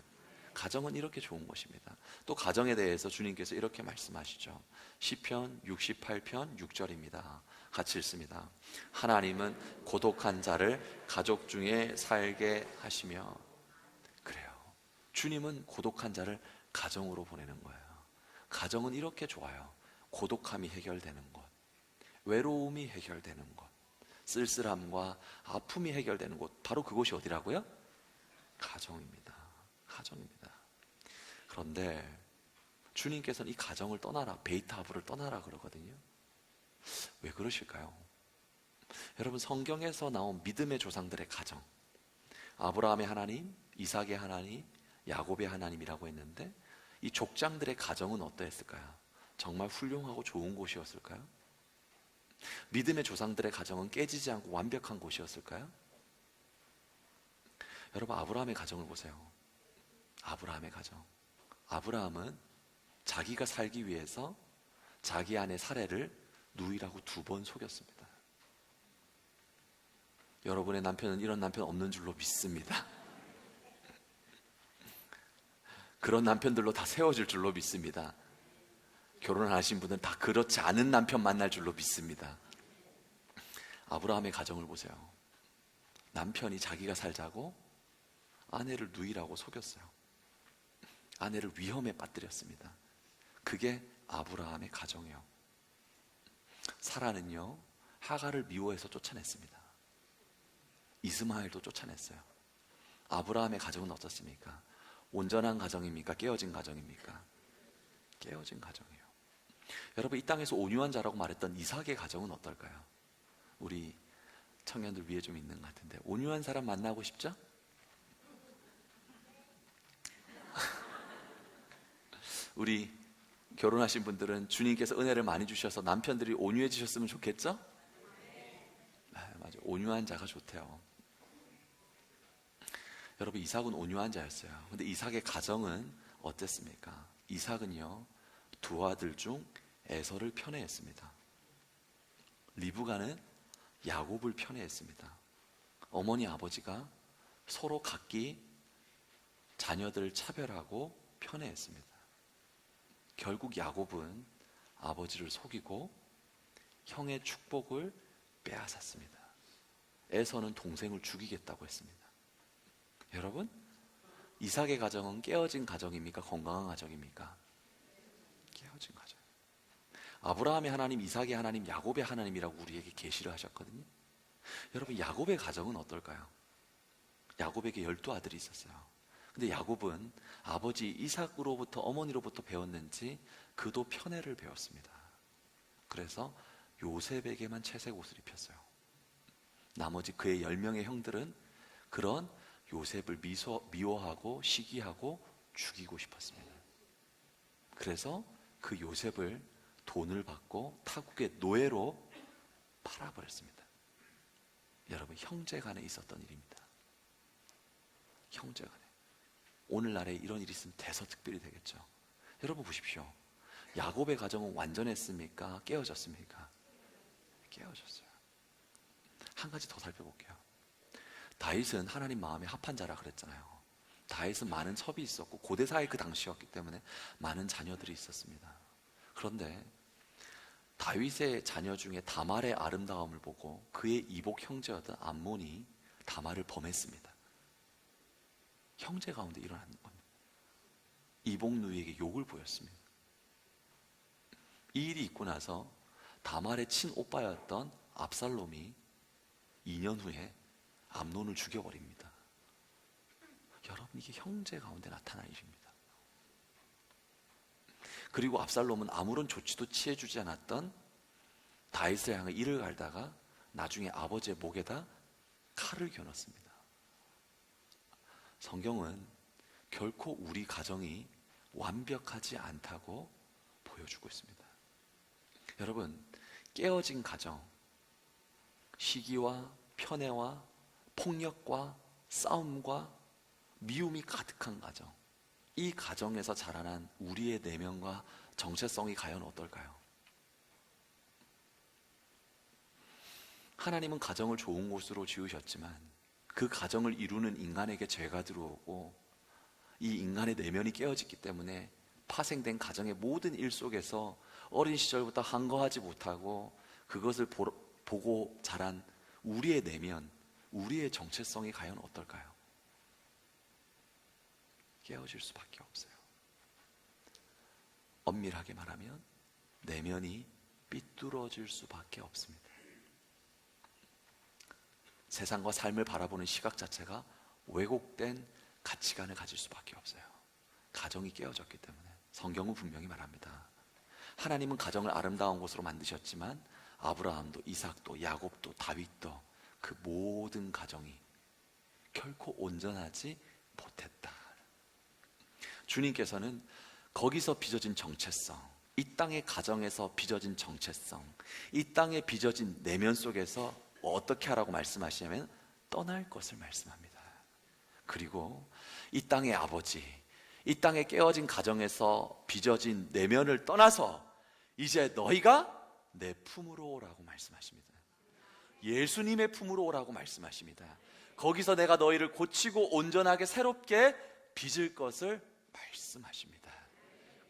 가정은 이렇게 좋은 것입니다. 또 가정에 대해서 주님께서 이렇게 말씀하시죠. 시편 68편 6절입니다. 같이 읽습니다. 하나님은 고독한 자를 가족 중에 살게 하시며. 그래요. 주님은 고독한 자를 가정으로 보내는 거예요. 가정은 이렇게 좋아요. 고독함이 해결되는 것, 외로움이 해결되는 것, 쓸쓸함과 아픔이 해결되는 곳, 바로 그곳이 어디라고요? 가정입니다. 가정입니다. 그런데 주님께서는 이 가정을 떠나라, 베이트 아부를 떠나라 그러거든요. 왜 그러실까요? 여러분, 성경에서 나온 믿음의 조상들의 가정, 아브라함의 하나님, 이삭의 하나님, 야곱의 하나님이라고 했는데, 이 족장들의 가정은 어떠했을까요? 정말 훌륭하고 좋은 곳이었을까요? 믿음의 조상들의 가정은 깨지지 않고 완벽한 곳이었을까요? 여러분, 아브라함의 가정을 보세요. 아브라함의 가정. 아브라함은 자기가 살기 위해서 자기 아내 사레를 누이라고 2번 속였습니다. 여러분의 남편은 이런 남편 없는 줄로 믿습니다. 그런 남편들로 다 세워질 줄로 믿습니다. 결혼하신 분은 다 그렇지 않은 남편 만날 줄로 믿습니다. 아브라함의 가정을 보세요. 남편이 자기가 살자고 아내를 누이라고 속였어요. 아내를 위험에 빠뜨렸습니다. 그게 아브라함의 가정이에요. 사라는요, 하갈을 미워해서 쫓아냈습니다. 이스마엘도 쫓아냈어요. 아브라함의 가정은 어떻습니까? 온전한 가정입니까? 깨어진 가정입니까? 깨어진 가정이에요. 여러분, 이 땅에서 온유한 자라고 말했던 이삭의 가정은 어떨까요? 우리 청년들 위에 좀 있는 것 같은데, 온유한 사람 만나고 싶죠? 우리 결혼하신 분들은 주님께서 은혜를 많이 주셔서 남편들이 온유해지셨으면 좋겠죠? 맞아요. 온유한 자가 좋대요. 여러분, 이삭은 온유한 자였어요. 근데 이삭의 가정은 어땠습니까? 이삭은요, 2 아들 중 에서를 편애했습니다. 리브가는 야곱을 편애했습니다. 어머니 아버지가 서로 각기 자녀들을 차별하고 편애했습니다. 결국 야곱은 아버지를 속이고 형의 축복을 빼앗았습니다. 에서는 동생을 죽이겠다고 했습니다. 여러분, 이삭의 가정은 깨어진 가정입니까? 건강한 가정입니까? 깨어진 가정. 아브라함의 하나님, 이삭의 하나님, 야곱의 하나님이라고 우리에게 계시를 하셨거든요. 여러분, 야곱의 가정은 어떨까요? 야곱에게 12아들이 있었어요. 근데 야곱은 아버지 이삭으로부터, 어머니로부터 배웠는지 그도 편애를 배웠습니다. 그래서 요셉에게만 채색 옷을 입혔어요. 나머지 그의 10명의 형들은 그런 요셉을 미워하고 시기하고 죽이고 싶었습니다. 그래서 그 요셉을 돈을 받고 타국의 노예로 팔아버렸습니다. 여러분, 형제간에 있었던 일입니다. 형제간에. 오늘날에 이런 일이 있으면 대서특별히 되겠죠. 여러분 보십시오. 야곱의 가정은 완전했습니까? 깨어졌습니까? 깨어졌어요. 한 가지 더 살펴볼게요. 다윗은 하나님 마음에 합한 자라 그랬잖아요. 다윗은 많은 첩이 있었고 고대사의 그 당시였기 때문에 많은 자녀들이 있었습니다. 그런데 다윗의 자녀 중에 다말의 아름다움을 보고 그의 이복 형제였던 암몬이 다말을 범했습니다. 형제 가운데 일어나는 겁니다. 이복 누이에게 욕을 보였습니다. 이 일이 있고 나서 다말의 친오빠였던 압살롬이 2년 후에 암논을 죽여버립니다. 여러분, 이게 형제 가운데 나타난 일입니다. 그리고 압살롬은 아무런 조치도 취해주지 않았던 다윗을 향해 이를 갈다가 나중에 아버지의 목에다 칼을 겨눴습니다. 성경은 결코 우리 가정이 완벽하지 않다고 보여주고 있습니다. 여러분, 깨어진 가정, 시기와 편애와 폭력과 싸움과 미움이 가득한 가정, 이 가정에서 자라난 우리의 내면과 정체성이 과연 어떨까요? 하나님은 가정을 좋은 곳으로 지으셨지만 그 가정을 이루는 인간에게 죄가 들어오고 이 인간의 내면이 깨어졌기 때문에 파생된 가정의 모든 일 속에서 어린 시절부터 한거하지 못하고 그것을 보고 자란 우리의 내면, 우리의 정체성이 과연 어떨까요? 깨어질 수밖에 없어요. 엄밀하게 말하면 내면이 삐뚤어질 수밖에 없습니다. 세상과 삶을 바라보는 시각 자체가 왜곡된 가치관을 가질 수밖에 없어요. 가정이 깨어졌기 때문에. 성경은 분명히 말합니다. 하나님은 가정을 아름다운 곳으로 만드셨지만 아브라함도 이삭도 야곱도 다윗도 그 모든 가정이 결코 온전하지 못했다. 주님께서는 거기서 빚어진 정체성, 이 땅의 가정에서 빚어진 정체성, 이 땅에 빚어진 내면 속에서 어떻게 하라고 말씀하시냐면 떠날 것을 말씀합니다. 그리고 이 땅의 아버지, 이 땅에 깨어진 가정에서 빚어진 내면을 떠나서 이제 너희가 내 품으로 오라고 말씀하십니다. 예수님의 품으로 오라고 말씀하십니다. 거기서 내가 너희를 고치고 온전하게 새롭게 빚을 것을 말씀하십니다.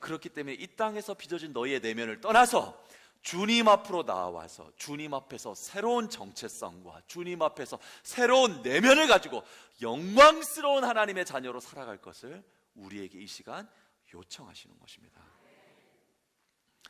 그렇기 때문에 이 땅에서 빚어진 너희의 내면을 떠나서 주님 앞으로 나와서 주님 앞에서 새로운 정체성과 주님 앞에서 새로운 내면을 가지고 영광스러운 하나님의 자녀로 살아갈 것을 우리에게 이 시간 요청하시는 것입니다.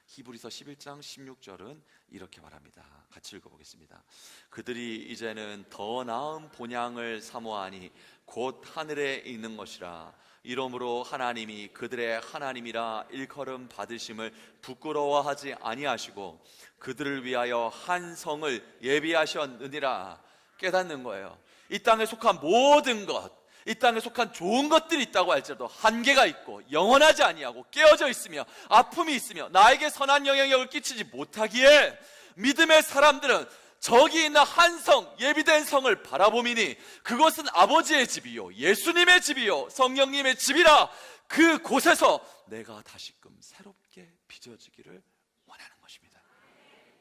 히브리서 11장 16절은 이렇게 말합니다. 같이 읽어보겠습니다. 그들이 이제는 더 나은 본향을 사모하니 곧 하늘에 있는 것이라. 이러므로 하나님이 그들의 하나님이라 일컬음 받으심을 부끄러워하지 아니하시고 그들을 위하여 한 성을 예비하셨느니라. 깨닫는 거예요. 이 땅에 속한 모든 것, 이 땅에 속한 좋은 것들이 있다고 할지라도 한계가 있고 영원하지 아니하고 깨어져 있으며 아픔이 있으며 나에게 선한 영향력을 끼치지 못하기에 믿음의 사람들은 저기 있는 한 성, 예비된 성을 바라보미니 그것은 아버지의 집이요 예수님의 집이요 성령님의 집이라. 그 곳에서 내가 다시금 새롭게 빚어지기를 원하는 것입니다.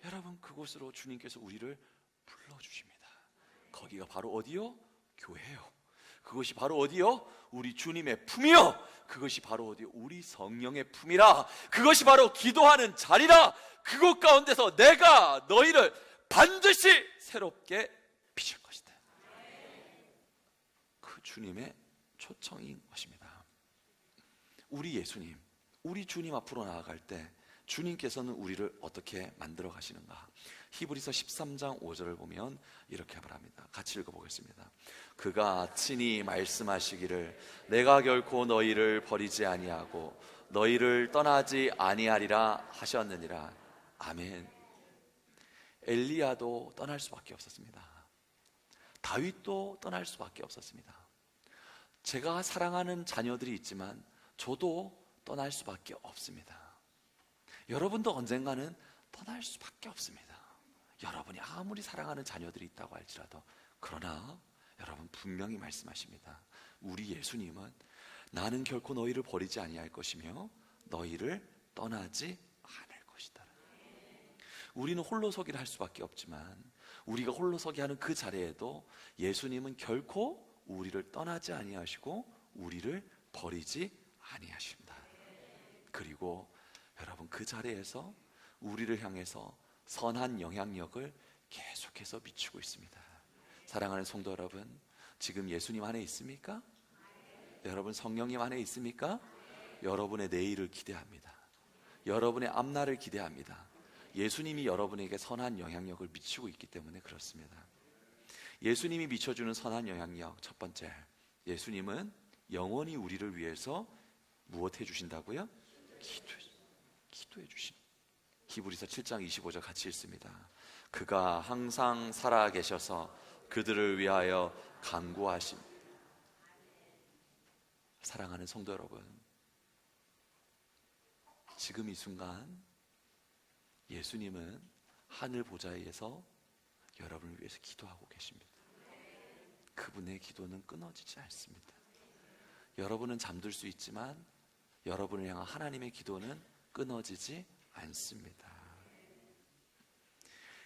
여러분, 그곳으로 주님께서 우리를 불러주십니다. 거기가 바로 어디요? 교회요. 그것이 바로 어디요? 우리 주님의 품이요. 그것이 바로 어디요? 우리 성령의 품이라. 그것이 바로 기도하는 자리라. 그곳 가운데서 내가 너희를 반드시 새롭게 빚을 것이다. 그 주님의 초청인 것입니다. 우리 예수님, 우리 주님 앞으로 나아갈 때 주님께서는 우리를 어떻게 만들어 가시는가? 히브리서 13장 5절을 보면 이렇게 말합니다. 같이 읽어보겠습니다. 그가 친히 말씀하시기를 내가 결코 너희를 버리지 아니하고 너희를 떠나지 아니하리라 하셨느니라. 아멘. 엘리야도 떠날 수밖에 없었습니다. 다윗도 떠날 수밖에 없었습니다. 제가 사랑하는 자녀들이 있지만 저도 떠날 수밖에 없습니다. 여러분도 언젠가는 떠날 수밖에 없습니다. 여러분이 아무리 사랑하는 자녀들이 있다고 할지라도. 그러나 여러분 분명히 말씀하십니다. 우리 예수님은 나는 결코 너희를 버리지 아니할 것이며 너희를 떠나지 않을 것이다. 우리는 홀로서기를 할 수밖에 없지만 우리가 홀로서기 하는 그 자리에도 예수님은 결코 우리를 떠나지 아니하시고 우리를 버리지 아니하십니다. 그리고 여러분 그 자리에서 우리를 향해서 선한 영향력을 계속해서 미치고 있습니다. 사랑하는 성도 여러분, 지금 예수님 안에 있습니까? 여러분 성령님 안에 있습니까? 여러분의 내일을 기대합니다. 여러분의 앞날을 기대합니다. 예수님이 여러분에게 선한 영향력을 미치고 있기 때문에 그렇습니다. 예수님이 미쳐주는 선한 영향력, 첫 번째, 예수님은 영원히 우리를 위해서 무엇 해주신다고요? 기도해 주신. 히브리서 7장 25절 같이 읽습니다. 그가 항상 살아 계셔서 그들을 위하여 간구하심. 사랑하는 성도 여러분, 지금 이 순간 예수님은 하늘 보좌에서 여러분을 위해서 기도하고 계십니다. 그분의 기도는 끊어지지 않습니다. 여러분은 잠들 수 있지만 여러분을 향한 하나님의 기도는 끊어지지 않습니다.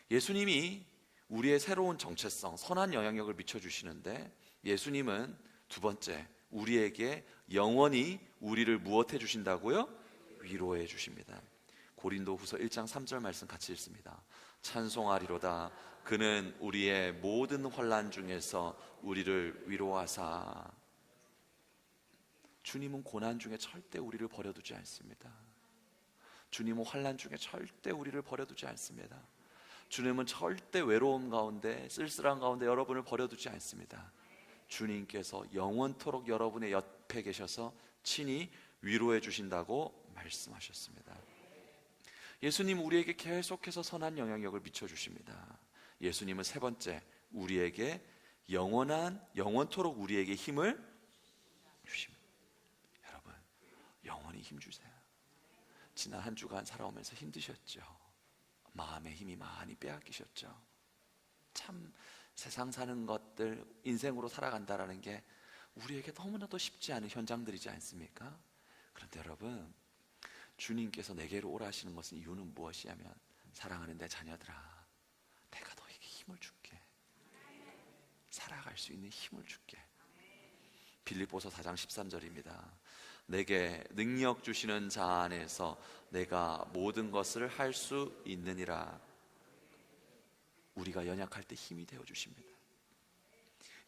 예수님이 우리의 새로운 정체성, 선한 영향력을 미쳐주시는데 예수님은 두 번째, 우리에게 영원히 우리를 무엇 해주신다고요? 위로해 주십니다. 고린도후서 1장 3절 말씀 같이 읽습니다. 찬송하리로다 그는 우리의 모든 환난 중에서 우리를 위로하사. 주님은 고난 중에 절대 우리를 버려두지 않습니다. 주님은 환난 중에 절대 우리를 버려두지 않습니다. 주님은 절대 외로움 가운데, 쓸쓸한 가운데 여러분을 버려두지 않습니다. 주님께서 영원토록 여러분의 옆에 계셔서 친히 위로해 주신다고 말씀하셨습니다. 예수님 우리에게 계속해서 선한 영향력을 미쳐주십니다. 예수님은 세 번째, 우리에게 영원토록 우리에게 힘을 주십니다. 여러분, 영원히 힘 주세요. 지난 한 주간 살아오면서 힘드셨죠? 마음의 힘이 많이 빼앗기셨죠? 참 세상 사는 것들, 인생으로 살아간다라는 게 우리에게 너무나도 쉽지 않은 현장들이지 않습니까? 그런데 여러분, 주님께서 내게로 오라 하시는 것은 이유는 무엇이냐면, 사랑하는 내 자녀들아, 내가 너에게 힘을 줄게. 살아갈 수 있는 힘을 줄게. 빌립보서 4장 13절입니다. 내게 능력 주시는 자 안에서 내가 모든 것을 할 수 있느니라. 우리가 연약할 때 힘이 되어 주십니다.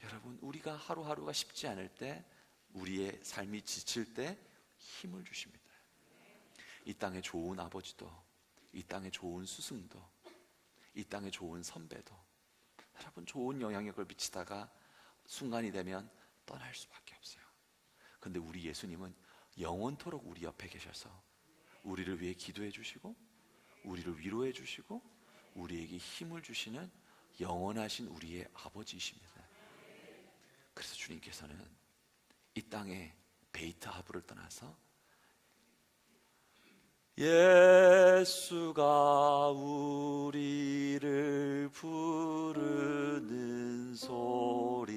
여러분, 우리가 하루하루가 쉽지 않을 때, 우리의 삶이 지칠 때 힘을 주십니다. 이 땅에 좋은 아버지도, 이 땅에 좋은 스승도, 이 땅에 좋은 선배도 여러분 좋은 영향력을 미치다가 순간이 되면 떠날 수밖에 없어요. 근데 우리 예수님은 영원토록 우리 옆에 계셔서 우리를 위해 기도해 주시고 우리를 위로해 주시고 우리에게 힘을 주시는 영원하신 우리의 아버지이십니다. 그래서 주님께서는 이 땅에 베이트 하브를 떠나서 예수가 우리를 부르는 소리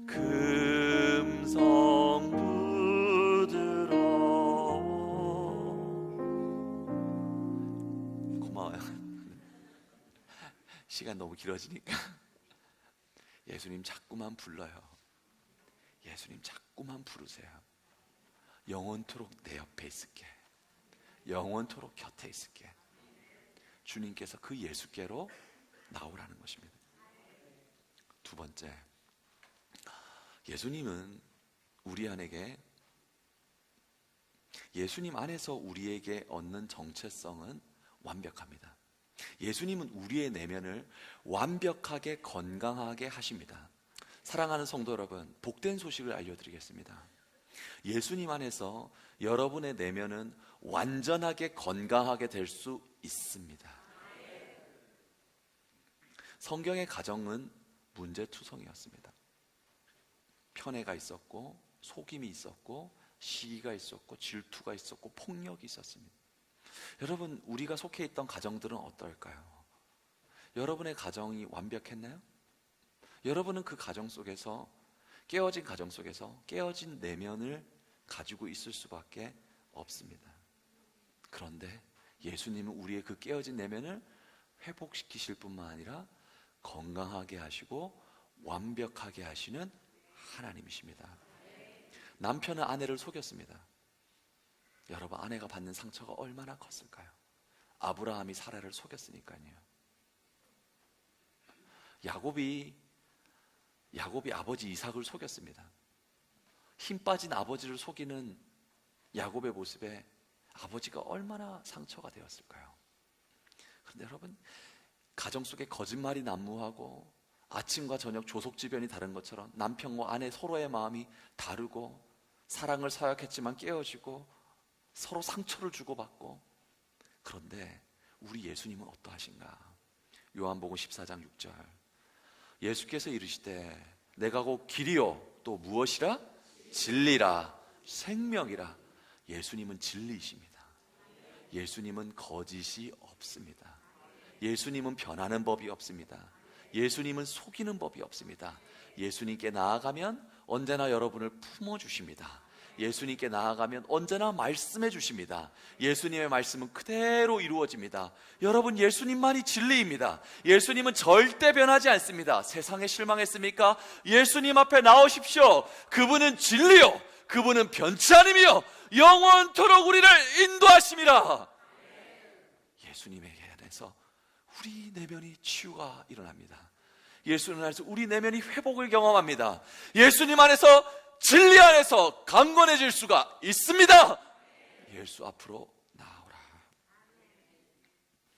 금성 부드러. 고마워요. 시간 너무 길어지니까 예수님 자꾸만 불러요. 예수님 자꾸만 부르세요. 영원토록 내 옆에 있을게. 영원토록 곁에 있을게. 주님께서 그 예수께로 나오라는 것입니다. 두 번째, 예수님은 우리 안에게 예수님 안에서 우리에게 얻는 정체성은 완벽합니다. 예수님은 우리의 내면을 완벽하게 건강하게 하십니다. 사랑하는 성도 여러분, 복된 소식을 알려드리겠습니다. 예수님 안에서 여러분의 내면은 완전하게 건강하게 될 수 있습니다. 성경의 가정은 문제투성이었습니다. 편애가 있었고, 속임이 있었고, 시기가 있었고, 질투가 있었고, 폭력이 있었습니다. 여러분, 우리가 속해 있던 가정들은 어떨까요? 여러분의 가정이 완벽했나요? 여러분은 그 가정 속에서, 깨어진 가정 속에서 깨어진 내면을 가지고 있을 수밖에 없습니다. 그런데 예수님은 우리의 그 깨어진 내면을 회복시키실 뿐만 아니라 건강하게 하시고 완벽하게 하시는 하나님이십니다. 남편은 아내를 속였습니다. 여러분, 아내가 받는 상처가 얼마나 컸을까요? 아브라함이 사라를 속였으니까요. 야곱이 아버지 이삭을 속였습니다. 힘 빠진 아버지를 속이는 야곱의 모습에 아버지가 얼마나 상처가 되었을까요? 그런데 여러분, 가정 속에 거짓말이 난무하고 아침과 저녁 조속지변이 다른 것처럼 남편과 아내 서로의 마음이 다르고 사랑을 사역했지만 깨어지고 서로 상처를 주고받고, 그런데 우리 예수님은 어떠하신가? 요한복음 14장 6절, 예수께서 이르시되 내가 곧 길이요 또 무엇이라? 진리라 생명이라. 예수님은 진리이십니다. 예수님은 거짓이 없습니다. 예수님은 변하는 법이 없습니다. 예수님은 속이는 법이 없습니다. 예수님께 나아가면 언제나 여러분을 품어주십니다. 예수님께 나아가면 언제나 말씀해 주십니다. 예수님의 말씀은 그대로 이루어집니다. 여러분, 예수님만이 진리입니다. 예수님은 절대 변하지 않습니다. 세상에 실망했습니까? 예수님 앞에 나오십시오. 그분은 진리요, 그분은 변치 않으며 영원토록 우리를 인도하심이라. 예수님에게 안에서 우리 내면이 치유가 일어납니다. 예수님 안에서 우리 내면이 회복을 경험합니다. 예수님 안에서, 진리 안에서 강건해질 수가 있습니다. 예수 앞으로 나오라.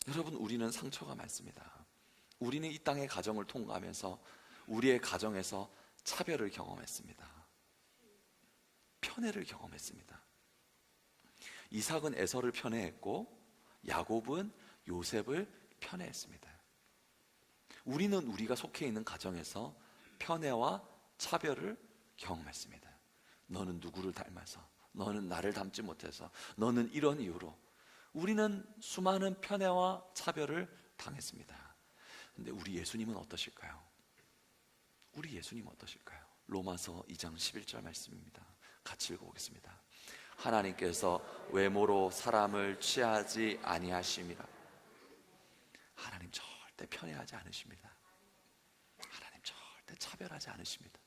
여러분, 우리는 상처가 많습니다. 우리는 이 땅의 가정을 통과하면서 우리의 가정에서 차별을 경험했습니다. 편애를 경험했습니다. 이삭은 에서를 편애했고 야곱은 요셉을 편애했습니다. 우리는 우리가 속해 있는 가정에서 편애와 차별을 경험했습니다. 너는 누구를 닮아서, 너는 나를 닮지 못해서, 너는 이런 이유로. 우리는 수많은 편애와 차별을 당했습니다. 그런데 우리 예수님은 어떠실까요? 우리 예수님 어떠실까요? 로마서 2장 11절 말씀입니다. 같이 읽어보겠습니다. 하나님께서 외모로 사람을 취하지 아니하심이라. 하나님 절대 편애하지 않으십니다. 하나님 절대 차별하지 않으십니다.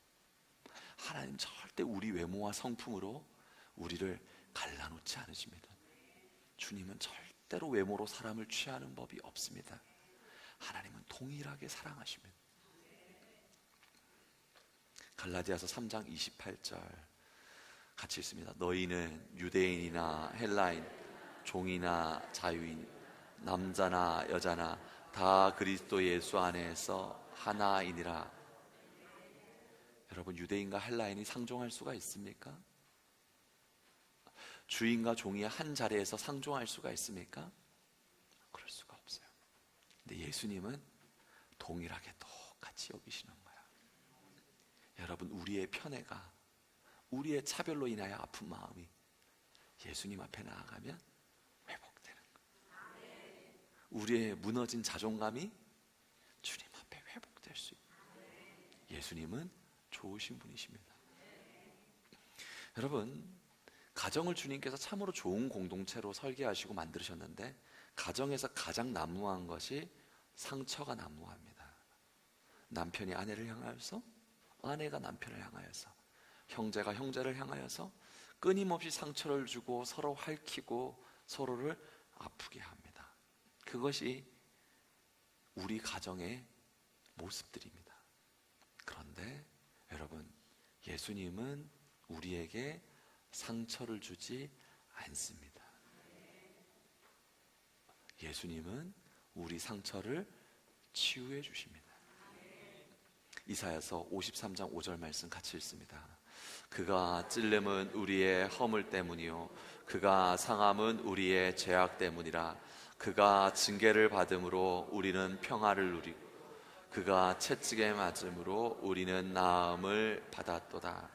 하나님 절대 우리 외모와 성품으로 우리를 갈라놓지 않으십니다. 주님은 절대로 외모로 사람을 취하는 법이 없습니다. 하나님은 동일하게 사랑하십니다. 갈라디아서 3장 28절 같이 읽습니다. 너희는 유대인이나 헬라인, 종이나 자유인, 남자나 여자나 다 그리스도 예수 안에서 하나이니라. 여러분, 유대인과 헬라인이 상종할 수가 있습니까? 주인과 종이 한 자리에서 상종할 수가 있습니까? 그럴 수가 없어요. 근데 예수님은 동일하게 똑같이 여기시는 거예요. 여러분, 우리의 편애가, 우리의 차별로 인하여 아픈 마음이 예수님 앞에 나아가면 회복되는 거예요. 우리의 무너진 자존감이 주님 앞에 회복될 수 있어요. 예수님은 좋으신 분이십니다. 여러분, 가정을 주님께서 참으로 좋은 공동체로 설계하시고 만드셨는데 가정에서 가장 난무한 것이 상처가 난무합니다. 남편이 아내를 향하여서, 아내가 남편을 향하여서, 형제가 형제를 향하여서 끊임없이 상처를 주고 서로 핥히고 서로를 아프게 합니다. 그것이 우리 가정의 모습들입니다. 그런데 여러분, 예수님은 우리에게 상처를 주지 않습니다. 예수님은 우리 상처를 치유해 주십니다. 이사야서 53장 5절 말씀 같이 읽습니다. 그가 찔림은 우리의 허물 때문이요 그가 상함은 우리의 죄악 때문이라. 그가 징계를 받음으로 우리는 평화를 누리고 그가 채찍에 맞음으로 우리는 나음을 받았도다.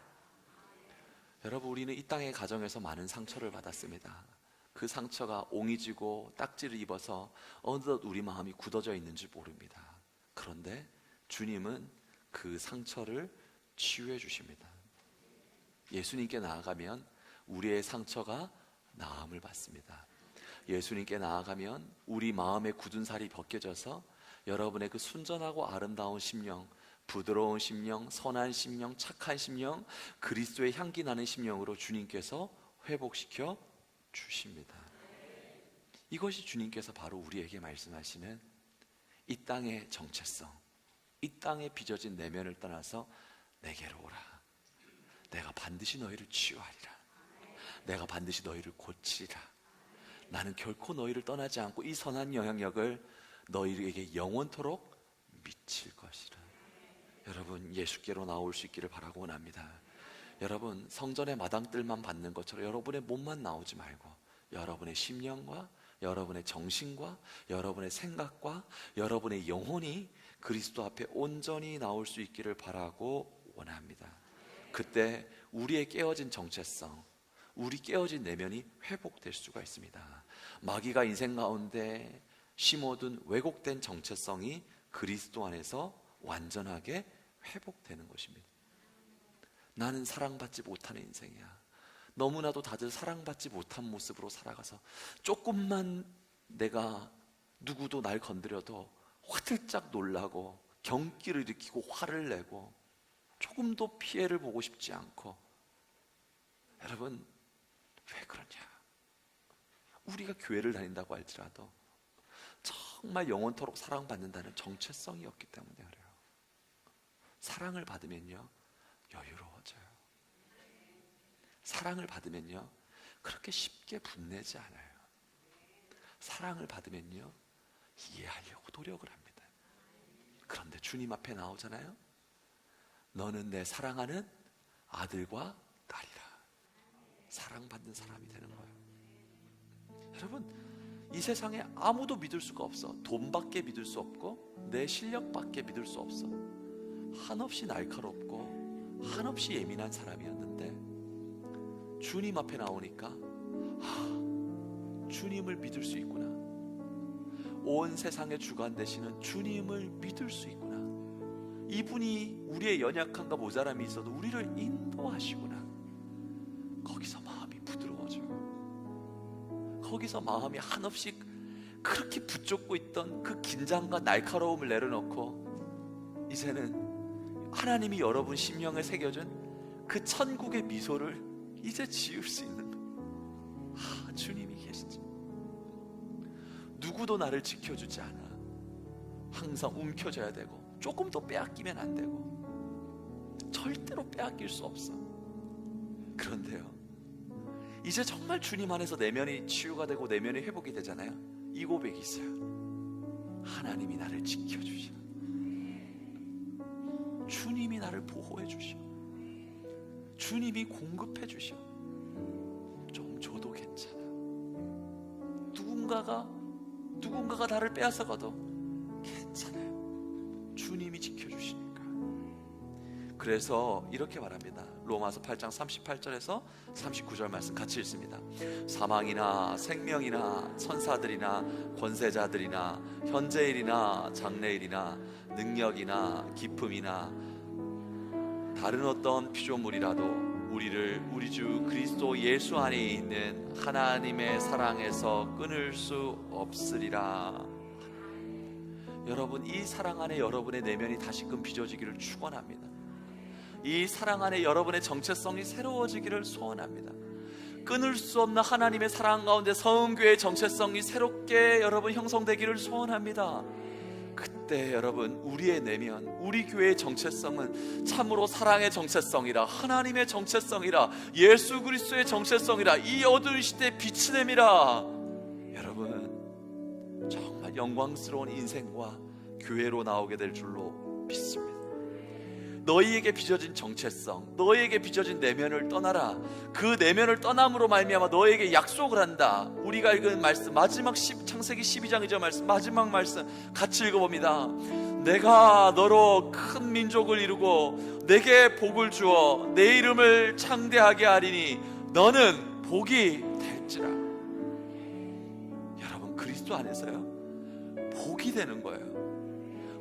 여러분, 우리는 이 땅의 가정에서 많은 상처를 받았습니다. 그 상처가 옹이지고 딱지를 입어서 어느덧 우리 마음이 굳어져 있는지 모릅니다. 그런데 주님은 그 상처를 치유해 주십니다. 예수님께 나아가면 우리의 상처가 나음을 받습니다. 예수님께 나아가면 우리 마음의 굳은 살이 벗겨져서 여러분의 그 순전하고 아름다운 심령, 부드러운 심령, 선한 심령, 착한 심령, 그리스도의 향기 나는 심령으로 주님께서 회복시켜 주십니다. 이것이 주님께서 바로 우리에게 말씀하시는 이 땅의 정체성, 이 땅에 빚어진 내면을 떠나서 내게로 오라. 내가 반드시 너희를 치유하리라. 내가 반드시 너희를 고치리라. 나는 결코 너희를 떠나지 않고 이 선한 영향력을 너희에게 영원토록 미칠 것이라. 여러분, 예수께로 나올 수 있기를 바라고 원합니다. 여러분, 성전의 마당들만 받는 것처럼 여러분의 몸만 나오지 말고 여러분의 심령과 여러분의 정신과 여러분의 생각과 여러분의 영혼이 그리스도 앞에 온전히 나올 수 있기를 바라고 원합니다. 그때 우리의 깨어진 정체성, 우리 깨어진 내면이 회복될 수가 있습니다. 마귀가 인생 가운데 심어둔 왜곡된 정체성이 그리스도 안에서 완전하게 회복되는 것입니다. 나는 사랑받지 못하는 인생이야. 너무나도 다들 사랑받지 못한 모습으로 살아가서 조금만 내가 누구도 날 건드려도 화들짝 놀라고 경기를 일으키고 화를 내고 조금도 피해를 보고 싶지 않고. 여러분, 왜 그러냐? 우리가 교회를 다닌다고 할지라도 정말 영원토록 사랑받는다는 정체성이 없기 때문에 그래요. 사랑을 받으면요 여유로워져요. 사랑을 받으면요 그렇게 쉽게 분내지 않아요. 사랑을 받으면요 이해하려고 노력을 합니다. 그런데 주님 앞에 나오잖아요. 너는 내 사랑하는 아들과 딸이라. 사랑받는 사람이 되는 거예요. 여러분, 이 세상에 아무도 믿을 수가 없어. 돈밖에 믿을 수 없고 내 실력밖에 믿을 수 없어. 한없이 날카롭고 한없이 예민한 사람이었는데 주님 앞에 나오니까 주님을 믿을 수 있구나. 온 세상의 주관 되시는 주님을 믿을 수 있구나. 이분이 우리의 연약함과 모자람이 있어도 우리를 인도하시구나. 거기서 마음이 부드러워져요. 거기서 마음이 한없이 그렇게 붙잡고 있던 그 긴장과 날카로움을 내려놓고 이제는 하나님이 여러분 심령에 새겨준 그 천국의 미소를 이제 지을 수 있는 주님이 계시지. 누구도 나를 지켜주지 않아. 항상 움켜져야 되고 조금도 빼앗기면 안 되고 절대로 빼앗길 수 없어. 그런데요, 이제 정말 주님 안에서 내면이 치유가 되고 내면이 회복이 되잖아요. 이 고백이 있어요. 하나님이 나를 지켜주셔. 주님이 나를 보호해 주셔. 주님이 공급해 주셔. 좀 줘도 괜찮아. 누군가가 나를 빼앗아가도 괜찮아요. 주님이 지켜주시니까. 그래서 이렇게 말합니다. 로마서 8장 38절에서 39절 말씀 같이 읽습니다. 사망이나 생명이나 천사들이나 권세자들이나 현재일이나 장래일이나 능력이나 기품이나 다른 어떤 피조물이라도 우리를 우리 주 그리스도 예수 안에 있는 하나님의 사랑에서 끊을 수 없으리라. 여러분, 이 사랑 안에 여러분의 내면이 다시금 빚어지기를 축원합니다. 이 사랑 안에 여러분의 정체성이 새로워지기를 소원합니다. 끊을 수 없는 하나님의 사랑 가운데 서은교회의 정체성이 새롭게 여러분 형성되기를 소원합니다. 그때 여러분, 우리의 내면, 우리 교회의 정체성은 참으로 사랑의 정체성이라, 하나님의 정체성이라, 예수 그리스도의 정체성이라, 이 어두운 시대의 빛이 됨이라. 여러분, 정말 영광스러운 인생과 교회로 나오게 될 줄로 믿습니다. 너희에게 빚어진 정체성, 너희에게 빚어진 내면을 떠나라. 그 내면을 떠남으로 말미암아 너희에게 약속을 한다. 우리가 읽은 말씀, 마지막 창세기 12장이죠. 말씀, 마지막 말씀 같이 읽어봅니다. 내가 너로 큰 민족을 이루고 내게 복을 주어 내 이름을 창대하게 하리니 너는 복이 될지라. 여러분, 그리스도 안에서요, 복이 되는 거예요.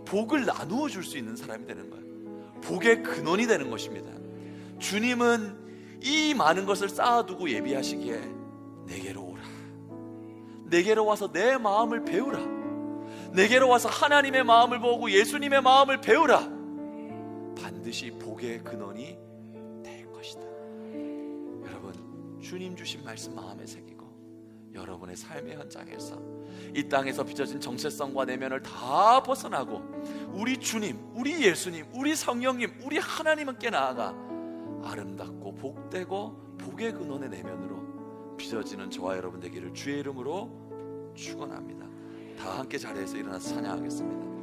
복을 나누어 줄 수 있는 사람이 되는 거예요. 복의 근원이 되는 것입니다. 주님은 이 많은 것을 쌓아두고 예비하시기에 내게로 오라, 내게로 와서 내 마음을 배우라, 내게로 와서 하나님의 마음을 보고 예수님의 마음을 배우라. 반드시 복의 근원이 될 것이다. 여러분, 주님 주신 말씀 마음에 새기고 여러분의 삶의 현장에서 이 땅에서 빚어진 정체성과 내면을 다 벗어나고 우리 주님, 우리 예수님, 우리 성령님, 우리 하나님께 나아가 아름답고 복되고 복의 근원의 내면으로 빚어지는 저와 여러분 되기를 주의 이름으로 축원합니다. 다 함께 자리에서 일어나서 찬양하겠습니다.